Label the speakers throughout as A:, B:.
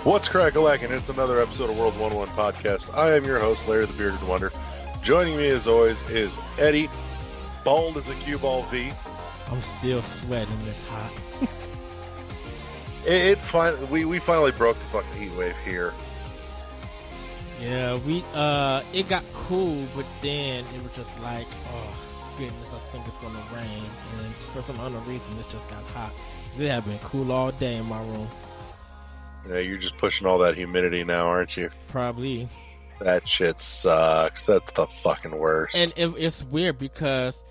A: What's crack-a-lackin'? It's another episode of World 101 Podcast. I am your host, Larry the Bearded Wonder. Joining me, as always, is Eddie, bald as a cue ball V.
B: I'm still sweating this hot.
A: We finally broke the fucking heat wave here.
B: Yeah, it got cool, but then it was just like, oh goodness, I think it's gonna rain. And for some unknown reason, it just got hot. It had been cool all day in my room.
A: Yeah, you're just pushing all that humidity now, aren't you?
B: Probably.
A: That shit sucks. That's the fucking worst.
B: And it's weird because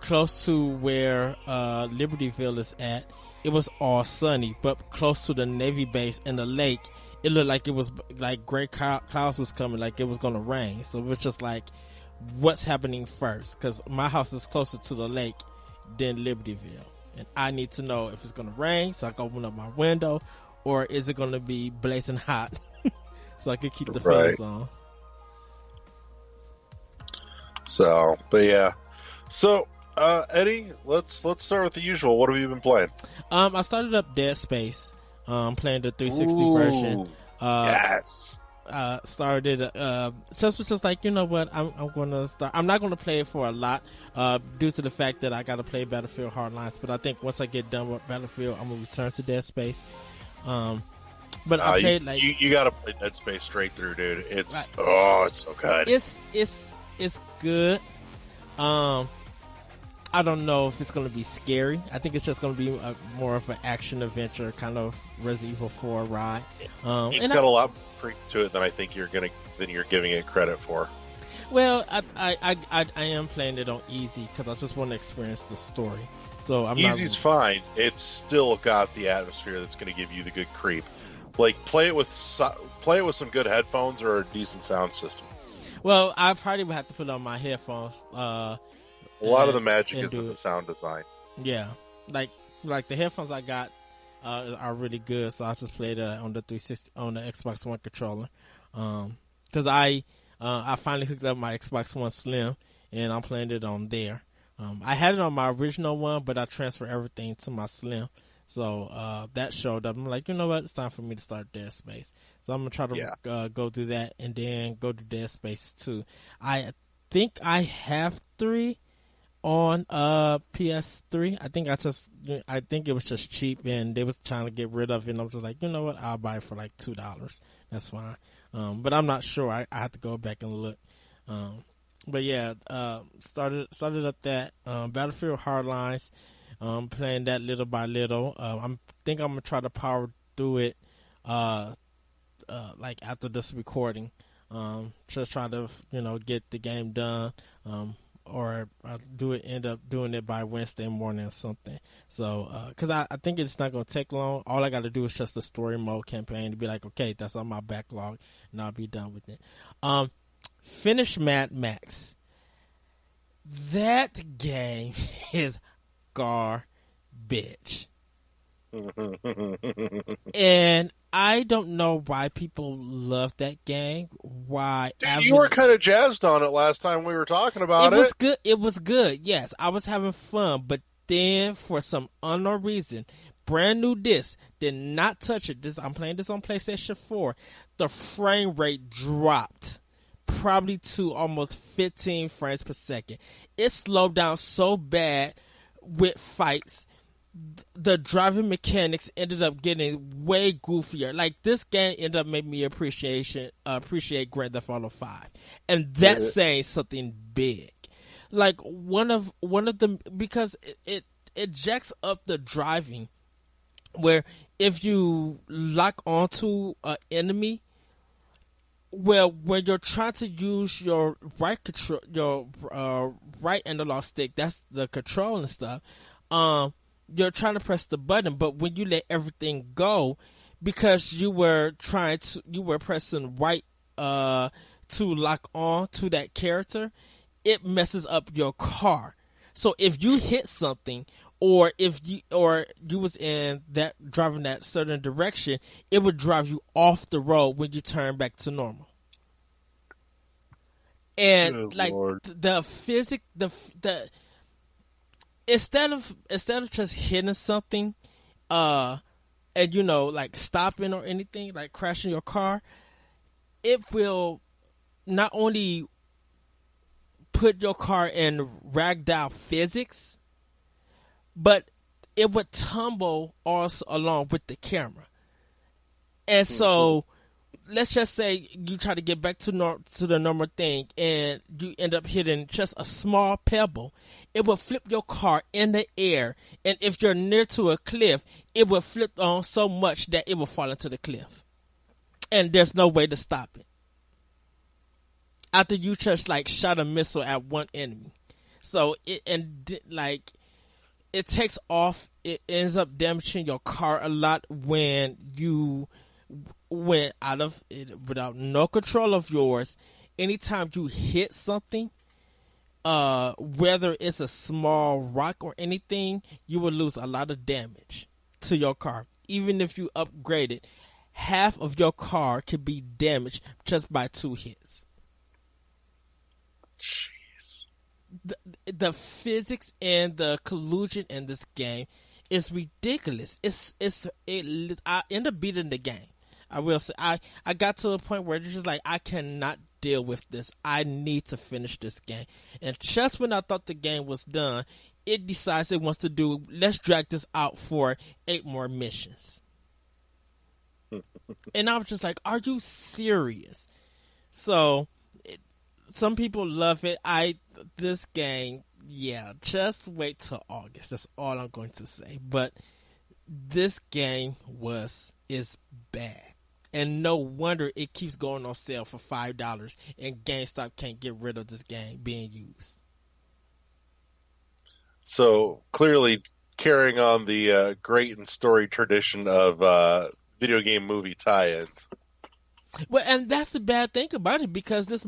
B: close to where Libertyville is at, it was all sunny, but close to the Navy base and the lake, it looked like it was like gray clouds was coming, like it was gonna rain. So it was just like, what's happening first? Because my house is closer to the lake than Libertyville, and I need to know if it's gonna rain so I can open up my window, or is it gonna be blazing hot so I can keep the fans on.
A: So, but yeah. So, Eddie, let's start with the usual. What have you been playing?
B: I started up Dead Space, playing the 360 version.
A: Yes.
B: Started just like, you know what, I'm gonna start. I'm not gonna play it for a lot, due to the fact that I gotta play Battlefield Hardlines. But I think once I get done with Battlefield, I'm gonna return to Dead Space. But I played
A: you gotta play Dead Space straight through, dude. It's it's so good.
B: It's good. I don't know if it's going to be scary. I think it's just going to be more of an action adventure kind of Resident Evil 4 ride.
A: It's got a lot more to it than I think you're giving it credit for.
B: Well, I am playing it on easy because I just want to experience the story. So
A: Easy's fine. It's still got the atmosphere that's going to give you the good creep. Like play it with some good headphones or a decent sound system.
B: Well, I probably would have to put on my headphones. A
A: lot of the magic is in the sound design.
B: Yeah, like the headphones I got are really good, so I just played on the 360 on the Xbox One controller. Because I finally hooked up my Xbox One Slim, and I'm playing it on there. I had it on my original one, but I transferred everything to my Slim. So that showed up. I'm like, you know what? It's time for me to start Dead Space. So I'm going to try to go do that and then go to Dead Space 2. I think I have 3 on PS3. I think it was just cheap and they was trying to get rid of it. And I'm just like, you know what? I'll buy it for like $2. That's fine. But I'm not sure. I have to go back and look. But yeah, started up that Battlefield Hardlines. Playing that little by little. I think I'm gonna try to power through it, like after this recording. Just try to, get the game done, or end up doing it by Wednesday morning or something. So, cause I think it's not gonna take long. All I got to do is just the story mode campaign to be like, okay, that's on my backlog, and I'll be done with it. Finish Mad Max. That game is garbage. And I don't know why people love that game. Why?
A: Dude, you were kind of jazzed on it last time we were talking about it.
B: It was good. It was good. Yes, I was having fun. But then, for some unknown reason, brand new disc, did not touch it. I'm playing this on PlayStation 4. The frame rate dropped probably to almost 15 frames per second. It slowed down so bad with fights. The driving mechanics ended up getting way goofier. Like, this game ended up making me appreciate Grand Theft Auto 5, and that's saying something big. Like, one of the, because it jacks up the driving, where if you lock onto an enemy, well, when you're trying to use your right control, your right analog stick, that's the control and stuff. You're trying to press the button, but when you let everything go, because you were pressing right to lock on to that character, it messes up your car. So if you hit something, or if you was in that driving that certain direction, it would drive you off the road when you turn back to normal. And the physics, the instead of just hitting something, and like stopping or anything, like crashing your car, it will not only put your car in ragdoll physics, but it would tumble also along with the camera. And so, let's just say you try to get back to the normal thing, and you end up hitting just a small pebble. It will flip your car in the air, and if you're near to a cliff, it will flip on so much that it will fall into the cliff, and there's no way to stop it. After you just like shot a missile at one enemy, so it takes off. It ends up damaging your car a lot when you went out of it without no control of yours. Anytime you hit something, whether it's a small rock or anything, you will lose a lot of damage to your car. Even if you upgrade it, half of your car could be damaged just by 2 hits.
A: Jeez.
B: The physics and the collusion in this game is ridiculous. I end up beating the game. I will say I got to a point where it's just like, I cannot deal with this. I need to finish this game. And just when I thought the game was done, it decides it wants to do, let's drag this out for 8 more missions. And I was just like, are you serious? So some people love it. This game, yeah, just wait till August. That's all I'm going to say. But this game is bad. And no wonder it keeps going on sale for $5, and GameStop can't get rid of this game being used.
A: So clearly carrying on the great and storied tradition of video game movie tie-ins.
B: Well, and that's the bad thing about it, because this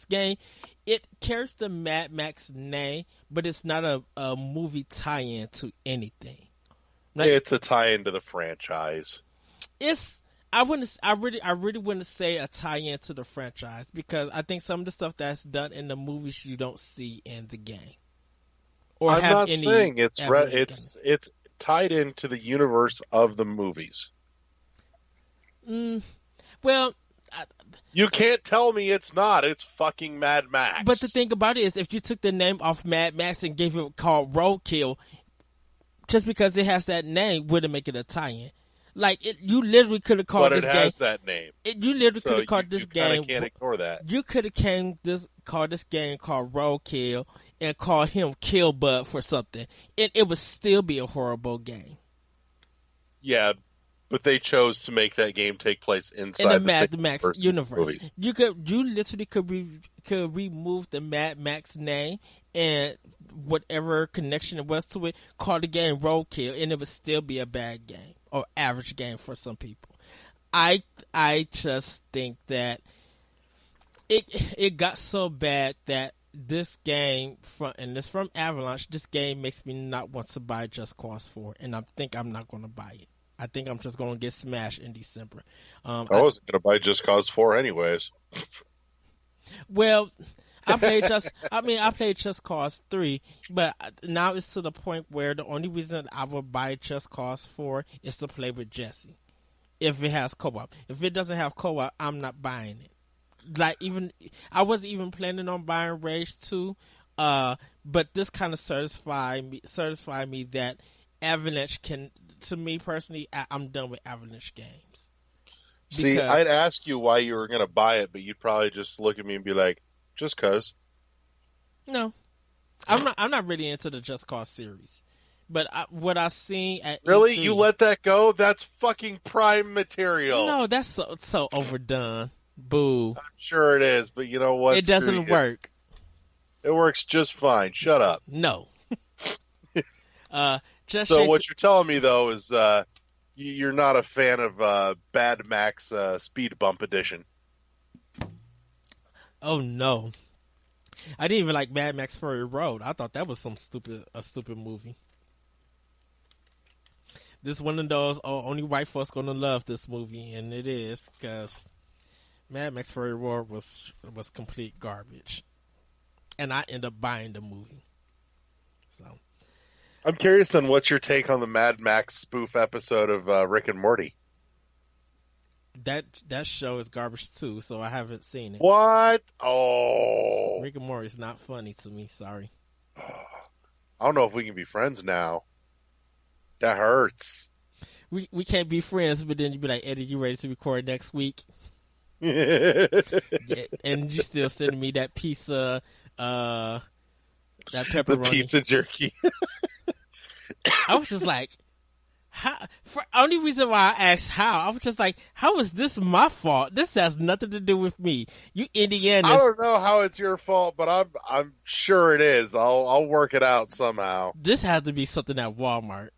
B: game, it carries the Mad Max name, but it's not a movie tie-in to anything.
A: Like, it's a tie-in to the franchise.
B: I really wouldn't say a tie-in to the franchise, because I think some of the stuff that's done in the movies you don't see in the game. Or
A: I'm not saying it's tied into the universe of the movies.
B: Well,
A: you can't tell me it's not. It's fucking Mad Max.
B: But the thing about it is, if you took the name off Mad Max and gave it called Roadkill, just because it has that name wouldn't make it a tie-in. Like, you literally could have called this game.
A: But it has that name.
B: You literally could have called this game.
A: You can't ignore that.
B: You could have called this game called Roadkill and called him Kill Bud for something, and it would still be a horrible game.
A: Yeah, but they chose to make that game take place inside
B: in the Mad Max universe.
A: Movies.
B: You literally could remove the Mad Max name and whatever connection it was to it, call the game Roadkill, and it would still be a bad game or average game for some people. I just think that it got so bad that this game from Avalanche, this game makes me not want to buy Just Cause 4, and I think I'm not going to buy it. I think I'm just going to get smashed in December.
A: I wasn't going to buy Just Cause 4 anyways.
B: Well, I played Just Cause 3, but now it's to the point where the only reason I will buy Just Cause 4 is to play with Jesse. If it has co-op. If it doesn't have co-op, I'm not buying it. Like, I wasn't even planning on buying Rage 2, but this kind of satisfied me that Avalanche can, to me personally, I'm done with Avalanche games.
A: See, I'd ask you why you were going to buy it, but you'd probably just look at me and be like, just cause.
B: No. I'm not really into the Just Cause series. But what I've seen at
A: Really?
B: E3,
A: you let that go? That's fucking prime material.
B: No, that's so overdone. Boo.
A: I'm sure it is, but you know what?
B: It doesn't work.
A: It works just fine. Shut up.
B: No.
A: So what you're telling me, though, is you're not a fan of Bad Max Speed Bump Edition.
B: Oh, no. I didn't even like Mad Max Fury Road. I thought that was a stupid movie. This one of those, only white folks gonna love this movie, and it is, because Mad Max Fury Road was complete garbage. And I end up buying the movie. So,
A: I'm curious then, what's your take on the Mad Max spoof episode of Rick and Morty?
B: That show is garbage too, so I haven't seen it.
A: What? Oh.
B: Rick and Morty is not funny to me. Sorry.
A: I don't know if we can be friends now. That hurts.
B: We can't be friends, but then you be like, Eddie, you ready to record next week?
A: The
B: Yeah, and you still sending me that pizza, that pepperoni.
A: pizza jerky.
B: I was just like, how? For only reason why I asked how, I was just like, how is this my fault? This has nothing to do with me. You Indiana's.
A: I don't know how it's your fault, but I'm sure it is. I'll work it out somehow.
B: This had to be something at Walmart.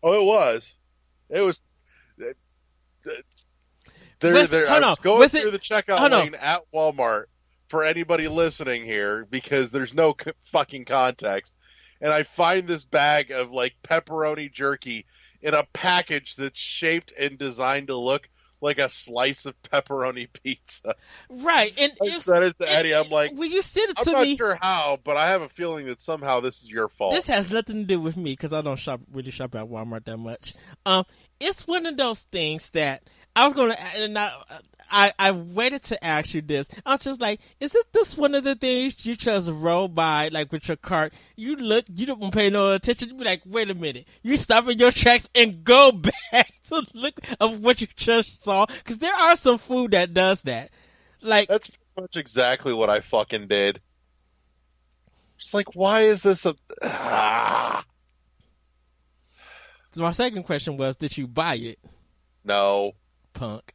A: Oh, it was. It was. I was going through the checkout lane at Walmart for anybody listening here because there's no fucking context. And I find this bag of like pepperoni jerky in a package that's shaped and designed to look like a slice of pepperoni pizza.
B: Right. And
A: I sent it to Eddie. I'm like,
B: when you sent it to
A: I'm
B: me,
A: not sure how, but I have a feeling that somehow this is your fault.
B: this has nothing to do with me because I don't really shop at Walmart that much. It's one of those things that I was going to, and I waited to ask you this. I was just like, isn't this one of the things you just roll by, like with your cart? You look, you don't pay no attention. You be like, wait a minute. You stop in your tracks and go back to look of what you just saw. Because there are some food that does that. Like,
A: that's pretty much exactly what I fucking did. Just like, why is this a...
B: So my second question was, did you buy it?
A: No.
B: Punk.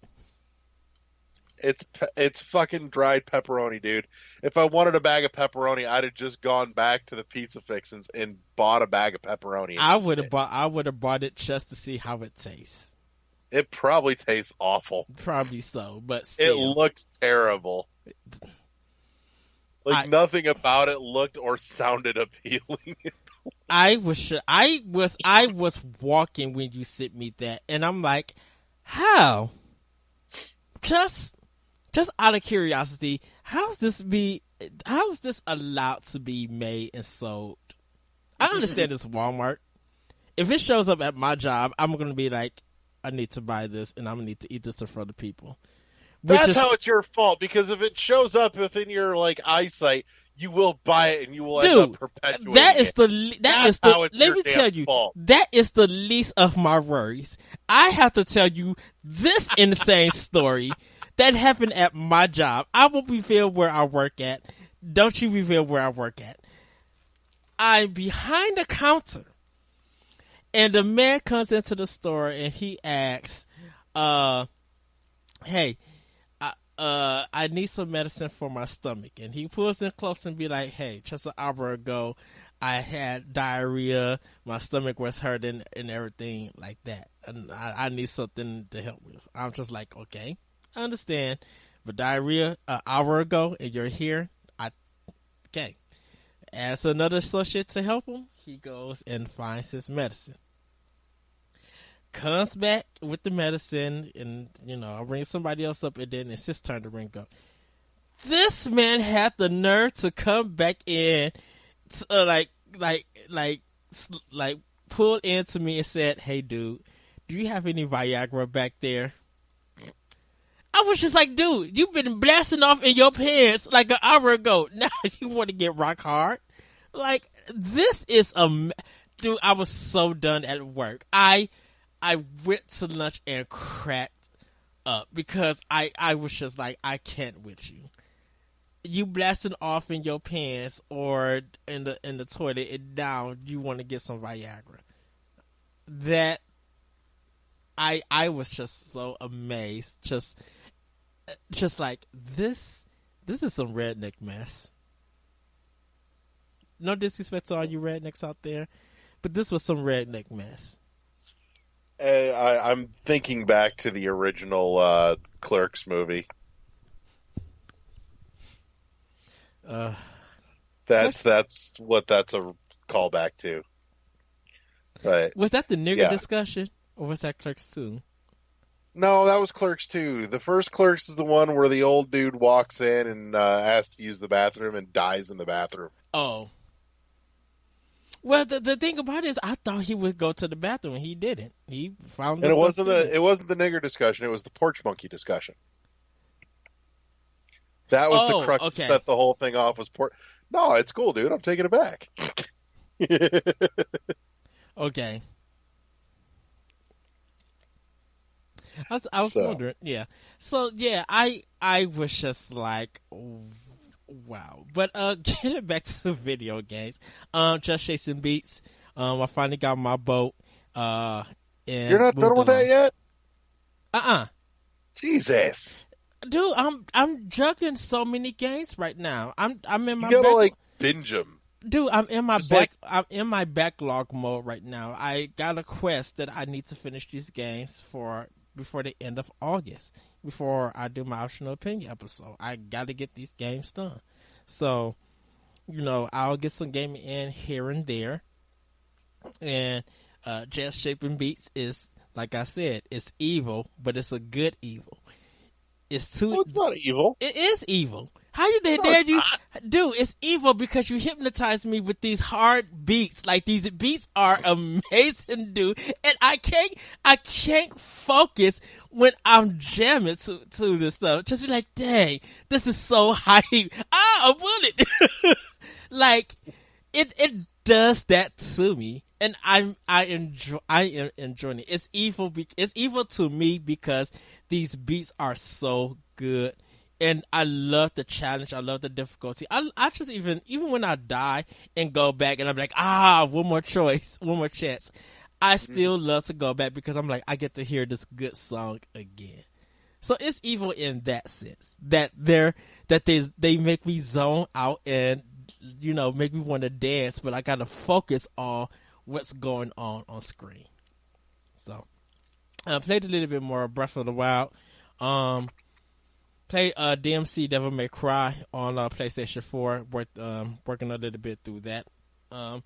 A: It's fucking dried pepperoni, dude. If I wanted a bag of pepperoni, I'd have just gone back to the Pizza Fixins and bought a bag of pepperoni.
B: I would have bought it just to see how it tastes.
A: It probably tastes awful.
B: Probably so, but still.
A: It looks terrible. Like nothing about it looked or sounded appealing.
B: I was walking when you sent me that, and I'm like, how? Just out of curiosity, how is this allowed to be made and sold? I understand it's Walmart. If it shows up at my job, I'm gonna be like, I need to buy this, and I'm gonna need to eat this in front of people.
A: That's how it's your fault, because if it shows up within your like eyesight, you will buy it and you will end up perpetuating it.
B: Let me tell you, that is the least of my worries. I have to tell you this insane story that happened at my job. I will reveal where I work at. Don't you reveal where I work at. I'm behind the counter, and the man comes into the store and he asks, hey, I need some medicine for my stomach. And he pulls in close and be like, hey, just an hour ago, I had diarrhea. My stomach was hurting and everything like that. And I need something to help with. I'm just like, okay, I understand. But diarrhea an hour ago and you're here. Okay. As another associate to help him, he goes and finds his medicine. Comes back with the medicine, and I'll bring somebody else up, and then it's his turn to ring up. This man had the nerve to come back in, like pulled into me and said, "Hey, dude, do you have any Viagra back there?" I was just like, "Dude, you've been blasting off in your pants like an hour ago. Now you want to get rock hard? Like this is dude." I was so done at work. I went to lunch and cracked up because I was just like, I can't with you. You blasting off in your pants or in the toilet and now you want to get some Viagra. That I was just so amazed. Just like this is some redneck mess. No disrespect to all you rednecks out there, but this was some redneck mess.
A: I'm thinking back to the original Clerks movie. That's what that's a callback to. But
B: was that the nigger discussion, or was that Clerks 2?
A: No, that was Clerks 2. The first Clerks is the one where the old dude walks in and asks to use the bathroom and dies in the bathroom.
B: Oh. Well, the thing about it is, I thought he would go to the bathroom. He didn't. He found
A: And
B: the stuff.
A: it wasn't the nigger discussion. It was the porch monkey discussion. That was the crux that set the whole thing off. Was porch. No, it's cool, dude. I'm taking it back.
B: Okay. I was wondering, yeah. So yeah, I was just like, wow. But getting back to the video games, just chasing beats. I finally got my boat. And
A: you're not done with that yet? Jesus,
B: dude, I'm juggling so many games right now. I'm in my.
A: You gotta like binge them.
B: Dude, I'm in my I'm in my backlog mode right now. I got a quest that I need to finish these games before the end of August, before I do my optional opinion episode. I got to get these games done. So, I'll get some gaming in here and there. And Jazz Shaping Beats is, like I said, it's evil, but it's a good evil.
A: It's not evil.
B: It is evil. How you dare you? Dude, it's evil because you hypnotized me with these hard beats. Like, these beats are amazing, dude. And I can't focus when I'm jamming to this stuff. Just be like, dang, this is so hype. A bullet. Like, it does that to me. And I am enjoying it. It's evil. It's evil to me because these beats are so good. And I love the challenge. I love the difficulty. I just even when I die and go back and I'm like, one more choice, one more chance. I still love to go back because I'm like, I get to hear this good song again. So it's evil in that sense that they make me zone out and make me want to dance, but I gotta focus on what's going on screen. So I played a little bit more Breath of the Wild. Play DMC Devil May Cry on PlayStation 4. Working a little bit through that. I'm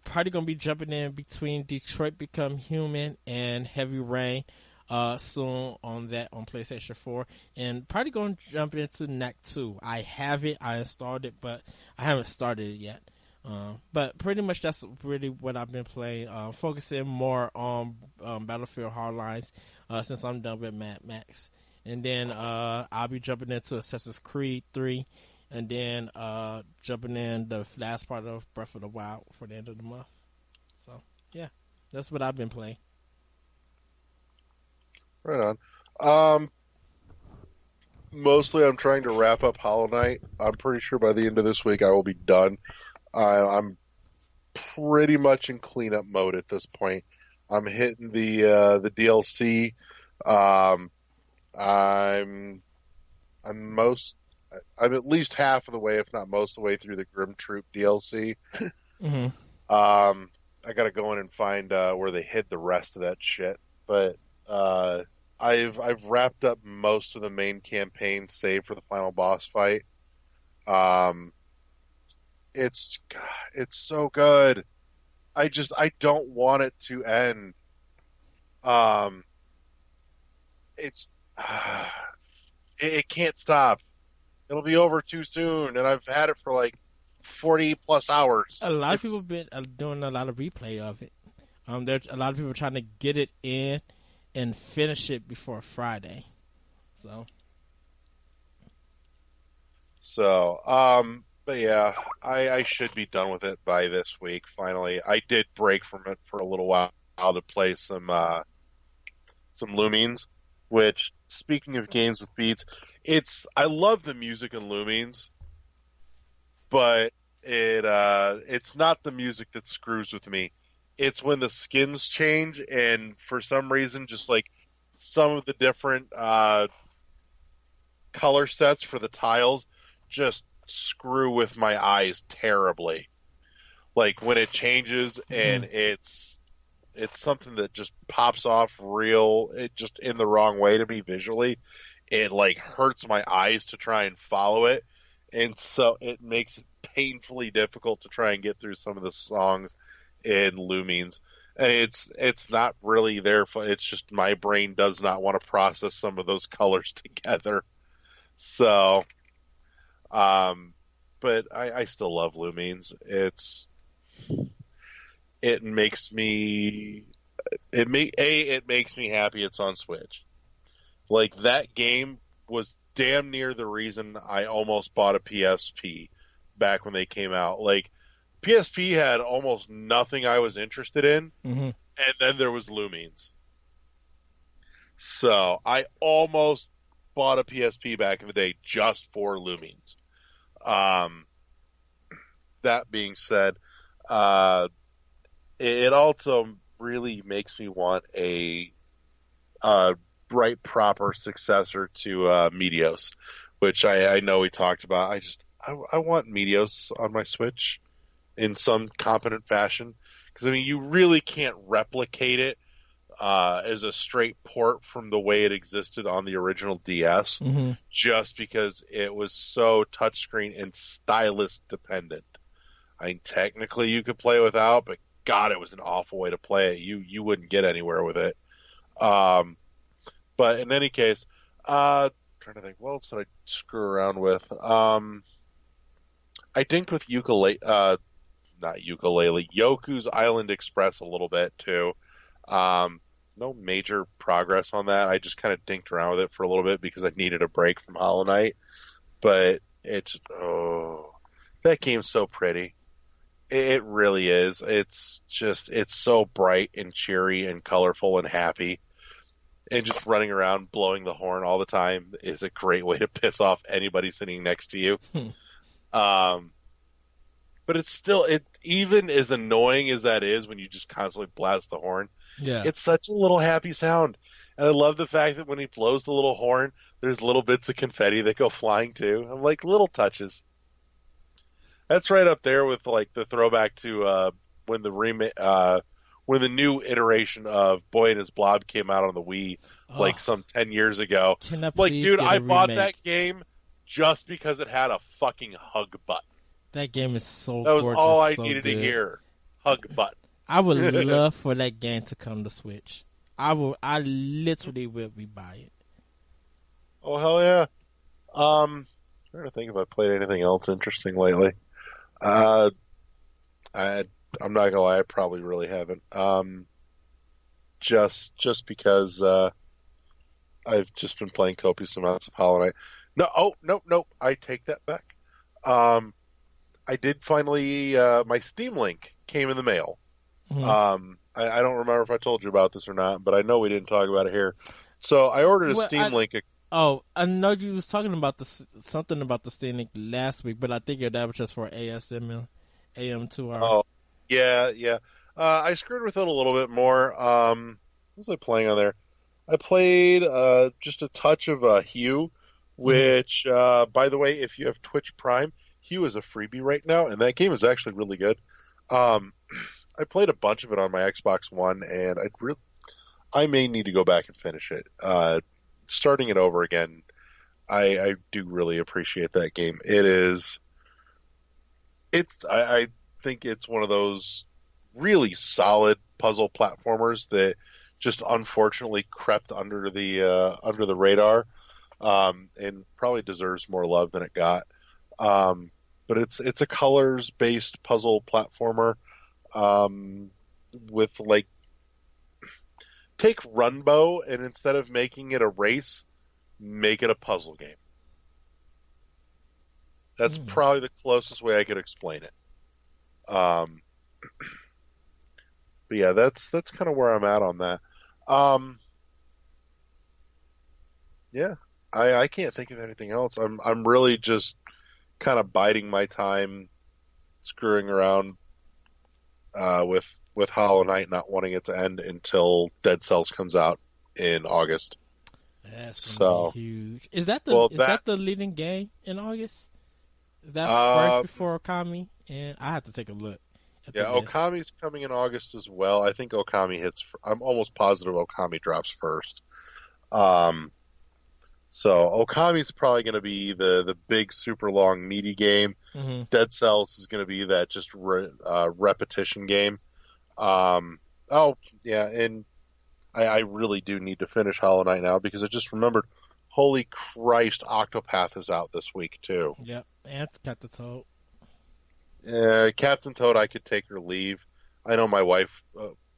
B: probably going to be jumping in between Detroit Become Human and Heavy Rain soon on that on PlayStation 4. And probably going to jump into Knack 2. I have it. I installed it, but I haven't started it yet. But pretty much that's really what I've been playing. Focusing more on Battlefield Hardlines since I'm done with Mad Max. And then I'll be jumping into Assassin's Creed 3. And then jumping in the last part of Breath of the Wild for the end of the month. So, yeah. That's what I've been playing.
A: Right on. Mostly I'm trying to wrap up Hollow Knight. I'm pretty sure by the end of this week I will be done. I'm pretty much in cleanup mode at this point. I'm hitting the DLC. I'm at least half of the way, if not most of the way, through the Grim Troop DLC.
B: Mm-hmm.
A: I got to go in and find where they hid the rest of that shit. But I've wrapped up most of the main campaign, save for the final boss fight. It's so good. I don't want it to end. It can't stop. It'll be over too soon, and I've had it for like 40 plus hours.
B: A lot of people have been doing a lot of replay of it. There's a lot of people trying to get it in and finish it before Friday.
A: But yeah, I should be done with it by this week. Finally, I did break from it for a little while to play some Lumines. Which, speaking of games with beats, I love the music in Lumines, but it's not the music that screws with me. It's when the skins change, and for some reason, just like some of the different color sets for the tiles just screw with my eyes terribly. Like when it changes and it's something that just pops off just in the wrong way to me visually. It like hurts my eyes to try and follow it. And so it makes it painfully difficult to try and get through some of the songs in Lumines. And it's not really it's just my brain does not want to process some of those colors together. So, but I still love Lumines. It's it makes me it makes me happy it's on Switch. Like, that game was damn near the reason I almost bought a PSP back when they came out. Like, PSP had almost nothing I was interested in, and then there was Lumines. So I almost bought a PSP back in the day just for Lumines. That being said, it also really makes me want a bright, proper successor to Meteos, which I know we talked about. I want Meteos on my Switch in some competent fashion, because I mean, you really can't replicate it as a straight port from the way it existed on the original DS, just because it was so touchscreen and stylus dependent. I mean, technically you could play without, but God, it was an awful way to play it. You wouldn't get anywhere with it. But in any case, trying to think, what else did I screw around with? I dinked with Yoku's Island Express a little bit too. No major progress on that. I just kind of dinked around with it for a little bit because I needed a break from Hollow Knight. But that game's so pretty. It really is. It's so bright and cheery and colorful and happy. And just running around blowing the horn all the time is a great way to piss off anybody sitting next to you. But it's still, even as annoying as that is when you just constantly blast the horn, it's such a little happy sound. And I love the fact that when he blows the little horn, there's little bits of confetti that go flying too. I'm like, little touches. That's right up there with like the throwback to when the new iteration of Boy and His Blob came out on the Wii, like some 10 years ago. Like, dude, I bought that game just because it had a fucking hug button.
B: That game is so
A: That was
B: gorgeous,
A: all I
B: so
A: needed
B: good.
A: to hear. Hug button.
B: I would love for that game to come to Switch. I literally will be buy it.
A: Oh, hell yeah. I'm trying to think if I played anything else interesting lately. I'm not gonna lie, I probably really haven't. Just because I've just been playing copious amounts of Hollow Knight. No, I take that back. I did finally my Steam Link came in the mail. I don't remember if I told you about this or not, but I know we didn't talk about it here. So I ordered a Steam Link.
B: I know you was talking about something about the Steam Link last week, but I think that was just for AM2R.
A: Oh, yeah. I screwed with it a little bit more. What was I playing on there? I played just a touch of Hue, which, by the way, if you have Twitch Prime, Hue is a freebie right now, and that game is actually really good. I played a bunch of it on my Xbox One, and I may need to go back and finish it. Starting it over again, I do really appreciate that game. I think it's one of those really solid puzzle platformers that just unfortunately crept under the radar, and probably deserves more love than it got. But it's a colors based puzzle platformer, with like, take Runbow and instead of making it a race, make it a puzzle game. That's probably the closest way I could explain it. But yeah, that's kind of where I'm at on that. Yeah, I can't think of anything else. I'm really just kind of biding my time, screwing around with Hollow Knight, not wanting it to end until Dead Cells comes out in August.
B: That's gonna be huge. Is that the leading game in August? Is that first before Okami? And I have to take a look.
A: Yeah, Okami's coming in August as well. I think Okami hits. I'm almost positive Okami drops first. So Okami's probably going to be the big, super long, meaty game. Dead Cells is going to be that just repetition game. Oh yeah, and I really do need to finish Hollow Knight now because I just remembered. Holy Christ, Octopath is out this week too.
B: Yep, and it's Captain Toad.
A: Captain Toad, I could take or leave. I know my wife,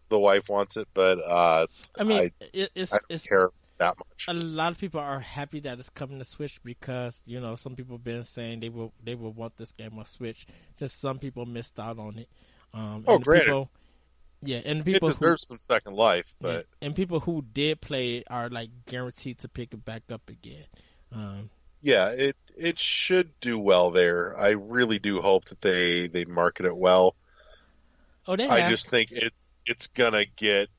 A: the wife wants it, but
B: I mean,
A: I don't care that much.
B: A lot of people are happy that it's coming to Switch because some people have been saying they will want this game on Switch. Just some people missed out on it. And
A: Granted.
B: People, yeah, and people
A: it deserves some second life, but
B: and people who did play it are like guaranteed to pick it back up again.
A: Yeah, it should do well there. I really do hope that they market it well.
B: Oh,
A: I just think it's gonna get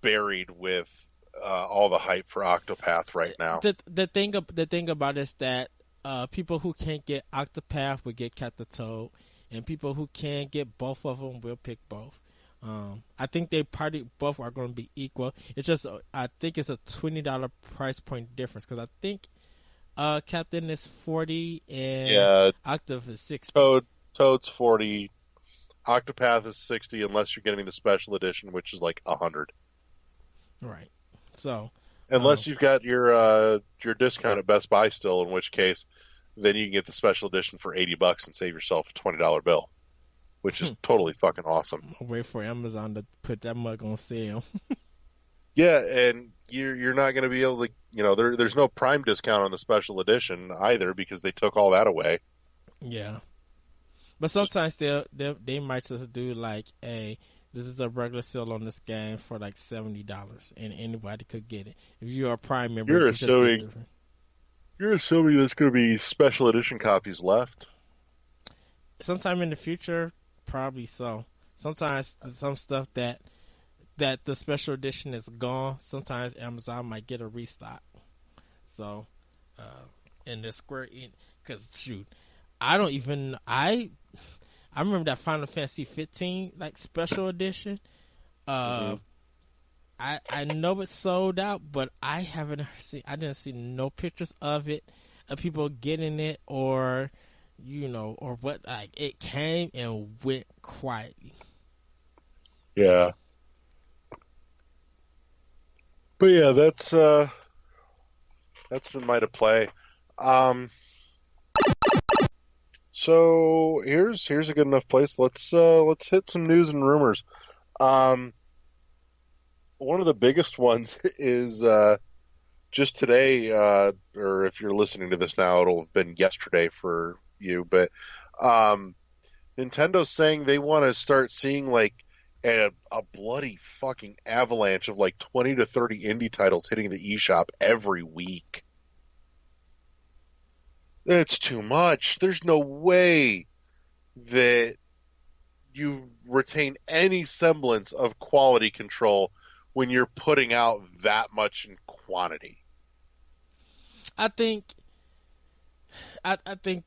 A: buried with all the hype for Octopath right now.
B: The thing about it is that people who can't get Octopath will get Cat the Toad, and people who can get both of them will pick both. I think both are going to be equal. It's just I think it's a $20 price point difference because I think Captain is 40 and Octave is 60.
A: Toad's 40. Octopath is 60 unless you're getting the special edition, which is like 100.
B: Right. So
A: unless you've got your discount at Best Buy still, in which case then you can get the special edition for $80 and save yourself a $20 bill, which is totally fucking awesome.
B: I'll wait for Amazon to put that mug on sale.
A: Yeah, and you're not going to be able to, there's no Prime discount on the special edition either because they took all that away.
B: Yeah. But sometimes they might just do like this is a regular sale on this game for like $70 and anybody could get it. If you're a Prime member,
A: you're assuming there's going to be special edition copies left.
B: Sometime in the future, probably so. Sometimes some stuff that the special edition is gone, sometimes Amazon might get a restock. So, in the Square Enix, because shoot, I remember that Final Fantasy 15 like special edition. I know it's sold out, but I didn't see no pictures of it, of people getting it, or or what. Like it came and went quietly.
A: Yeah. But yeah, that's been my to play. So here's a good enough place. Let's hit some news and rumors. One of the biggest ones is just today, or if you're listening to this now, it'll have been yesterday for you. But Nintendo's saying they want to start seeing like a bloody fucking avalanche of like 20 to 30 indie titles hitting the eShop every week. It's too much. There's no way that you retain any semblance of quality control when you're putting out that much in quantity.
B: I think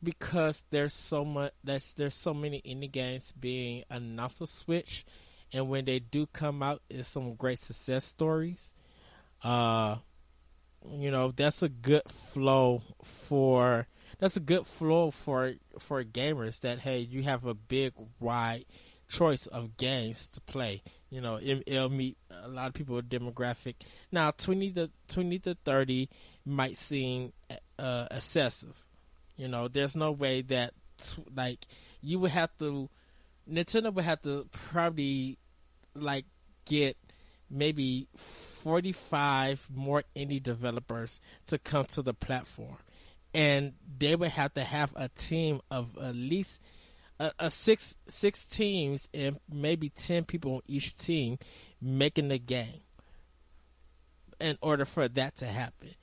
B: because there's so many indie games being announced on Switch, and when they do come out, it's some great success stories. That's a good flow for gamers. That hey, you have a big wide choice of games to play. It'll meet a lot of people with demographic. Now, 20 to 30 might seem excessive. There's no way that Nintendo would have to probably get maybe 45 more indie developers to come to the platform, and they would have to have a team of at least six teams and maybe 10 people on each team making the game in order for that to happen.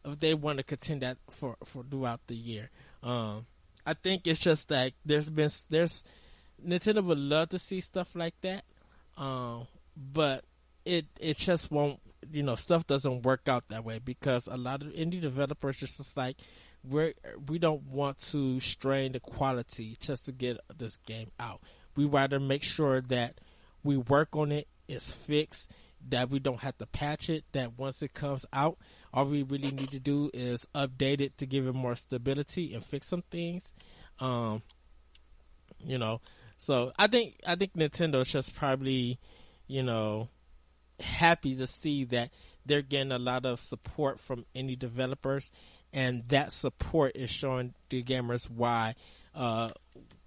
B: If they want to continue that for throughout the year, I think it's just like Nintendo would love to see stuff like that, but it just won't. Stuff doesn't work out that way because a lot of indie developers just like we don't want to strain the quality just to get this game out. We rather make sure that we work on it, it's fixed, that we don't have to patch it, that once it comes out, all we really need to do is update it to give it more stability and fix some things. So I think Nintendo's just probably, happy to see that they're getting a lot of support from indie developers, and that support is showing the gamers why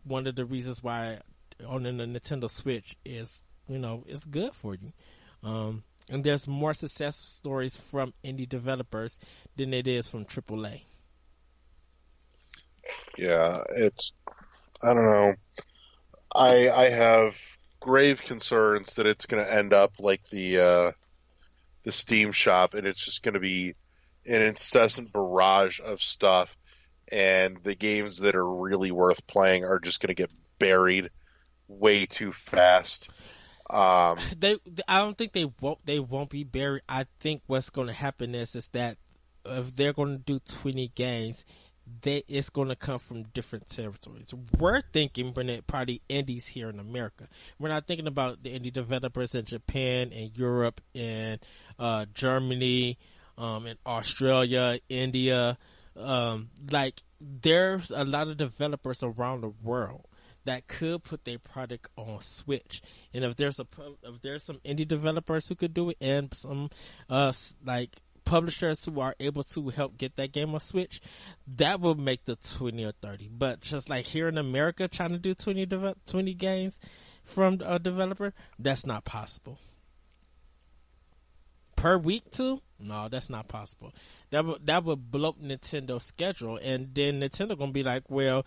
B: one of the reasons why on the Nintendo Switch is, it's good for you. And there's more success stories from indie developers than it is from AAA.
A: Yeah, I don't know. I have grave concerns that it's going to end up like the Steam shop, and it's just going to be an incessant barrage of stuff, and the games that are really worth playing are just going to get buried way too fast.
B: I don't think they won't be buried. I think what's going to happen is that if they're going to do 20 games, it's going to come from different territories. We're thinking when it probably indies here in America. We're not thinking about the indie developers in Japan and Europe and Germany and Australia, India. Like there's a lot of developers around the world that could put their product on Switch, and if there's some indie developers who could do it, and some like publishers who are able to help get that game on Switch, that will make the 20 or 30. But just like here in America, trying to do 20 games from a developer, that's not possible. Per week too? No, that's not possible. That would blow up Nintendo's schedule, and then Nintendo gonna be like, well,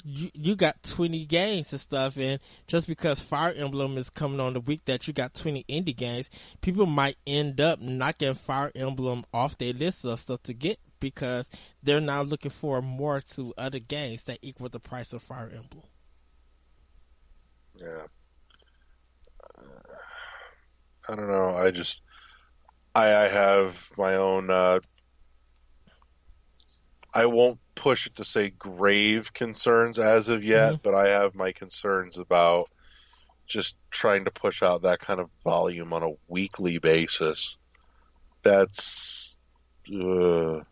B: you got 20 games and stuff, and just because Fire Emblem is coming on the week that you got 20 indie games, people might end up knocking Fire Emblem off their list of stuff to get, because they're now looking for more to other games that equal the price of Fire Emblem.
A: Yeah. I don't know. I have my own, I won't push it to say grave concerns as of yet, but I have my concerns about just trying to push out that kind of volume on a weekly basis. That's it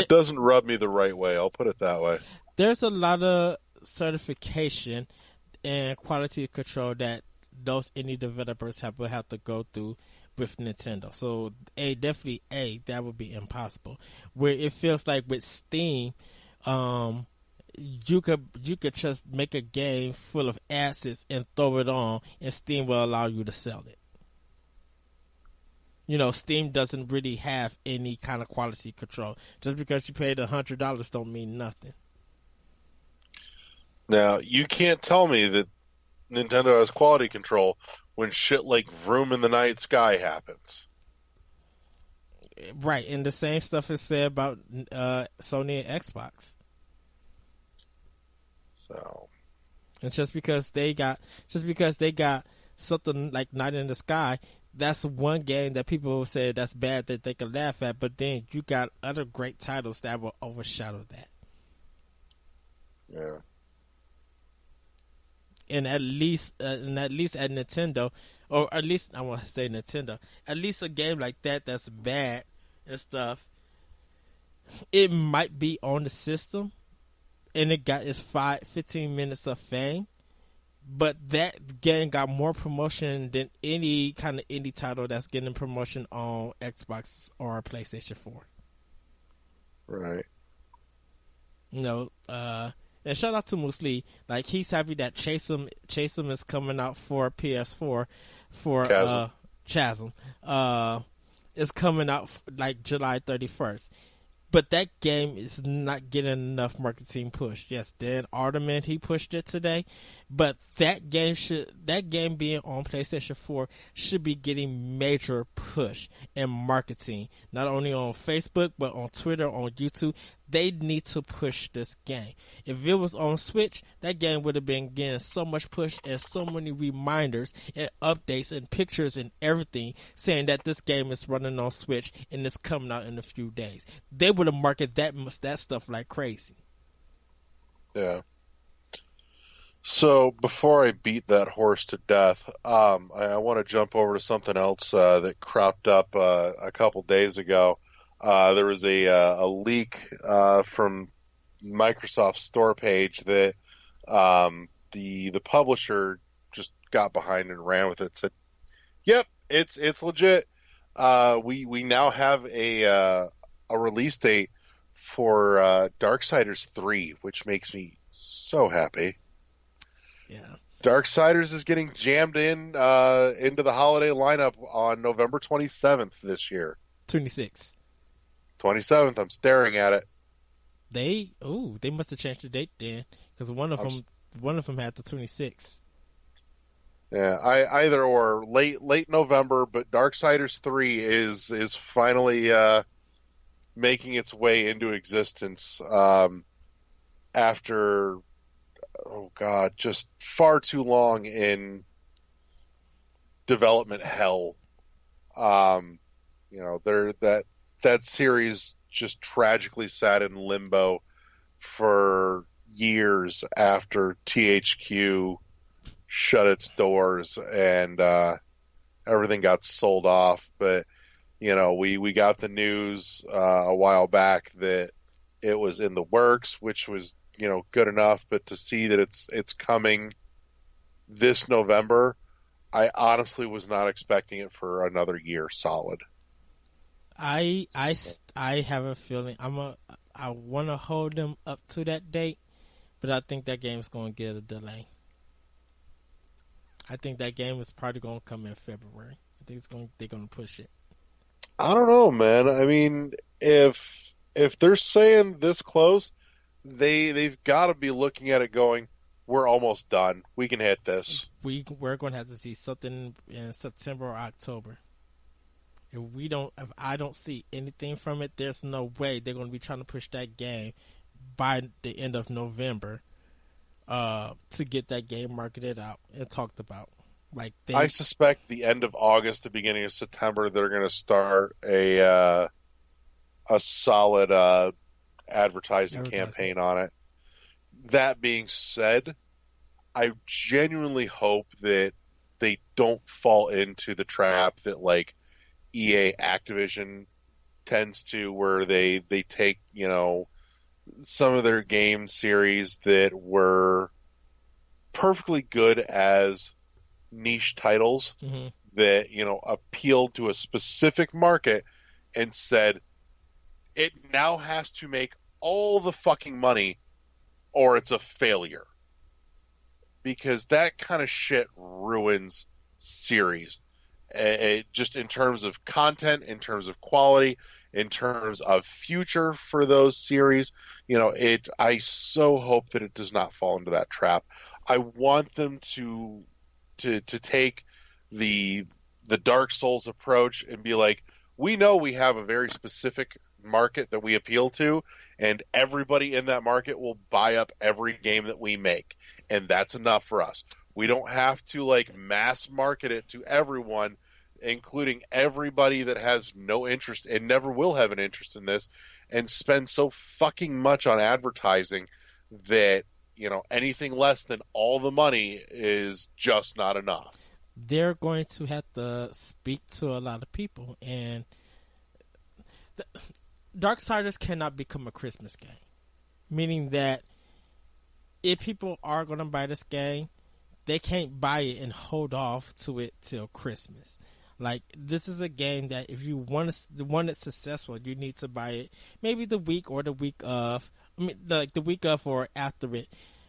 A: doesn't rub me the right way. I'll put it that way.
B: There's a lot of certification and quality control that those indie developers will have to go through with Nintendo. So definitely that would be impossible. Where it feels like with Steam, you could just make a game full of assets and throw it on, and Steam will allow you to sell it. Steam doesn't really have any kind of quality control. Just because you paid $100 don't mean nothing.
A: Now, you can't tell me that Nintendo has quality control when shit like Room in the Night Sky happens.
B: Right, and the same stuff is said about Sony and Xbox.
A: So,
B: and just because they got something like Night in the Sky, that's one game that people say that's bad that they can laugh at, but then you got other great titles that will overshadow that.
A: Yeah.
B: And at least at Nintendo, or at least I want to say Nintendo, at least a game like that's bad and stuff, it might be on the system, and it got its 15 minutes of fame, but that game got more promotion than any kind of indie title that's getting promotion on Xbox or PlayStation 4.
A: Right.
B: And shout out to Moose Lee. Like, he's happy that Chasm is coming out for PS4 for Chasm. It's coming out like July 31st. But that game is not getting enough marketing push. Yes, Dan Arterman, he pushed it today, but that game being on PlayStation 4 should be getting major push and marketing, not only on Facebook but on Twitter, on YouTube. They need to push this game. If it was on Switch, that game would have been getting so much push and so many reminders and updates and pictures and everything saying that this game is running on Switch and it's coming out in a few days. They would have marketed that stuff like crazy.
A: Yeah. So before I beat that horse to death, I want to jump over to something else that cropped up a couple days ago. There was a leak from Microsoft's store page that the publisher just got behind and ran with it. Said, "Yep, it's legit. We now have a release date for Darksiders 3, which makes me so happy."
B: Yeah.
A: Darksiders is getting jammed into the holiday lineup on November 27th this year.
B: 26th.
A: 27th. I'm staring at it.
B: They must have changed the date then, because one of them had the 26th.
A: Yeah, either or late November, but Darksiders 3 is finally making its way into existence after, oh God, just far too long in development hell. That series just tragically sat in limbo for years after THQ shut its doors and everything got sold off. But we got the news a while back that it was in the works, which was good enough. But to see that it's coming this November, I honestly was not expecting it for another year solid.
B: I have a feeling I want to hold them up to that date, but I think that game's going to get a delay. I think that game is probably going to come in February. I think they're going to push it.
A: I don't know, man. I mean, if they're saying this close, they've got to be looking at it going, we're almost done. We can hit this.
B: We're going to have to see something in September or October. If I don't see anything from it, there's no way they're going to be trying to push that game by the end of November to get that game marketed out and talked about. I
A: suspect the end of August, the beginning of September, they're going to start a solid advertising campaign on it. That being said, I genuinely hope that they don't fall into the trap that EA Activision tends to, where they take, some of their game series that were perfectly good as niche titles that, appealed to a specific market and said, it now has to make all the fucking money or it's a failure. Because that kind of shit ruins series. Just in terms of content, in terms of quality, in terms of future for those series, I so hope that it does not fall into that trap. I want them to take the Dark Souls approach and be like, we know we have a very specific market that we appeal to, and everybody in that market will buy up every game that we make, and that's enough for us. We don't have to mass market it to everyone, including everybody that has no interest and never will have an interest in this, and spend so fucking much on advertising that, anything less than all the money is just not enough.
B: They're going to have to speak to a lot of people, and Darksiders cannot become a Christmas game. Meaning that if people are going to buy this game, they can't buy it and hold off to it till Christmas. This is a game that if you want it successful, you need to buy it maybe the week or the week of. The week of or after it,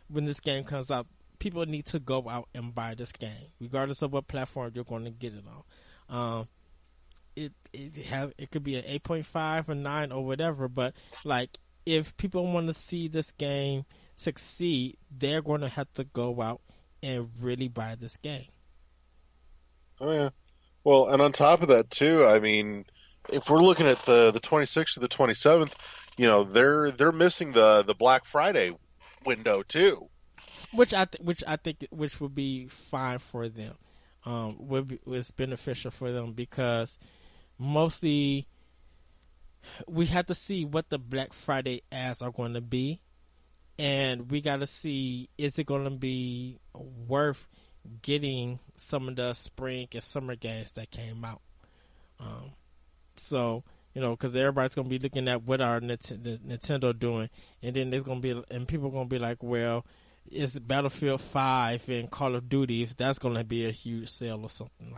B: when this game comes out. People need to go out and buy this game, regardless of what platform you're going to get it on. It could be an 8.5 or 9 or whatever, but if people want to see this game succeed, they're going to have to go out and really buy this game.
A: Oh yeah. Well, and on top of that too, I mean, if we're looking at the 26th to the 27th, they're missing the Black Friday window too.
B: Which would be fine for them. Was beneficial for them because mostly we have to see what the Black Friday ads are going to be, and we got to see, is it going to be worth getting some of the spring and summer games that came out. So because everybody's going to be looking at what our Nintendo doing, and then there's going to be, and people are going to be like, well, is Battlefield 5 and Call of Duty, if that's going to be a huge sale or something.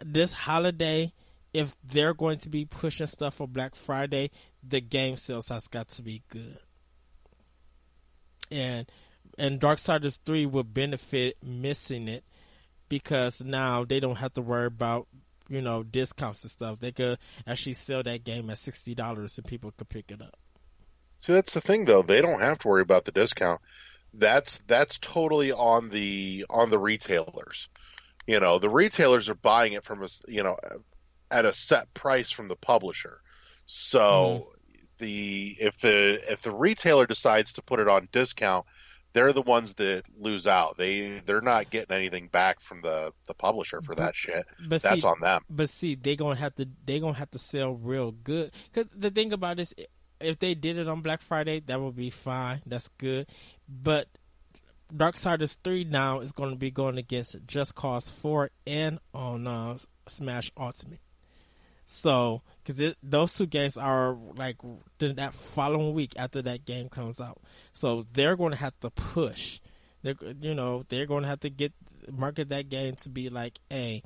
B: This holiday, if they're going to be pushing stuff for Black Friday, the game sales has got to be good. And and Darksiders 3 will benefit missing it because now they don't have to worry about, discounts and stuff. They could actually sell that game at $60 and people could pick it up.
A: See, that's the thing though. They don't have to worry about the discount. That's totally on the retailers. The retailers are buying it from us, at a set price from the publisher. So if the retailer decides to put it on discount, they're the ones that lose out. They're not getting anything back from the publisher for that shit. But that's on them.
B: But see, they're gonna have to sell real good. Because the thing about it is, if they did it on Black Friday, that would be fine. That's good. But Darksiders 3 now is going to be going against Just Cause 4 and on Smash Ultimate. So, because those two games are like that following week after that game comes out. So they're going to have to push. They're going to have to market that game to be like, hey,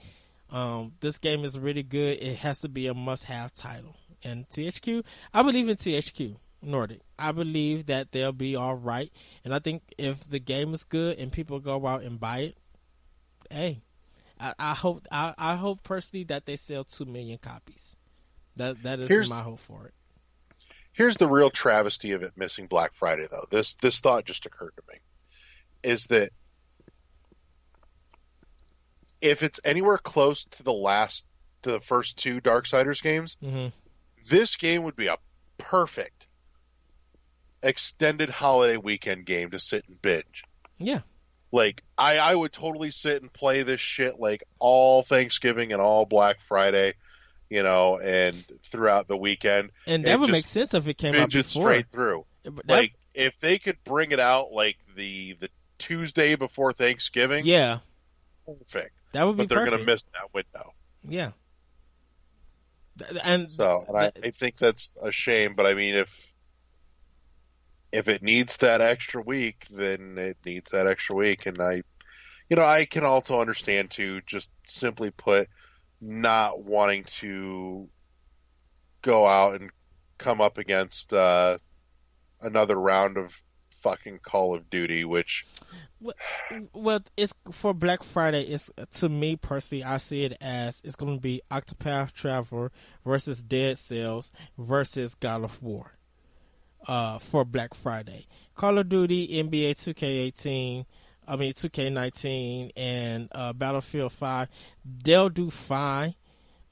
B: this game is really good. It has to be a must-have title. And THQ, I believe in THQ Nordic. I believe that they'll be all right. And I think if the game is good and people go out and buy it, hey, I hope personally that they sell 2 million copies. That is my hope for it.
A: Here's the real travesty of it missing Black Friday, though. This thought just occurred to me, is that if it's anywhere close to the first 2 Darksiders games, this game would be a perfect extended holiday weekend game to sit and binge.
B: Yeah.
A: Like, I would totally sit and play this shit like all Thanksgiving and all Black Friday, and throughout the weekend.
B: And that would make sense if it came out before.
A: Straight through. Like, if they could bring it out like the Tuesday before Thanksgiving.
B: Yeah.
A: Perfect.
B: That would be
A: But they're
B: perfect.
A: going to miss that window.
B: Yeah.
A: I think that's a shame, but I mean, if it needs that extra week, then it needs that extra week. And I can also understand too, just simply put, not wanting to go out and come up against another round of fucking Call of Duty, which.
B: Well, it's for Black Friday. It's, to me personally, I see it as it's going to be Octopath Traveler versus Dead Cells versus God of War. For Black Friday, Call of Duty, NBA 2K19, and Battlefield 5, they'll do fine,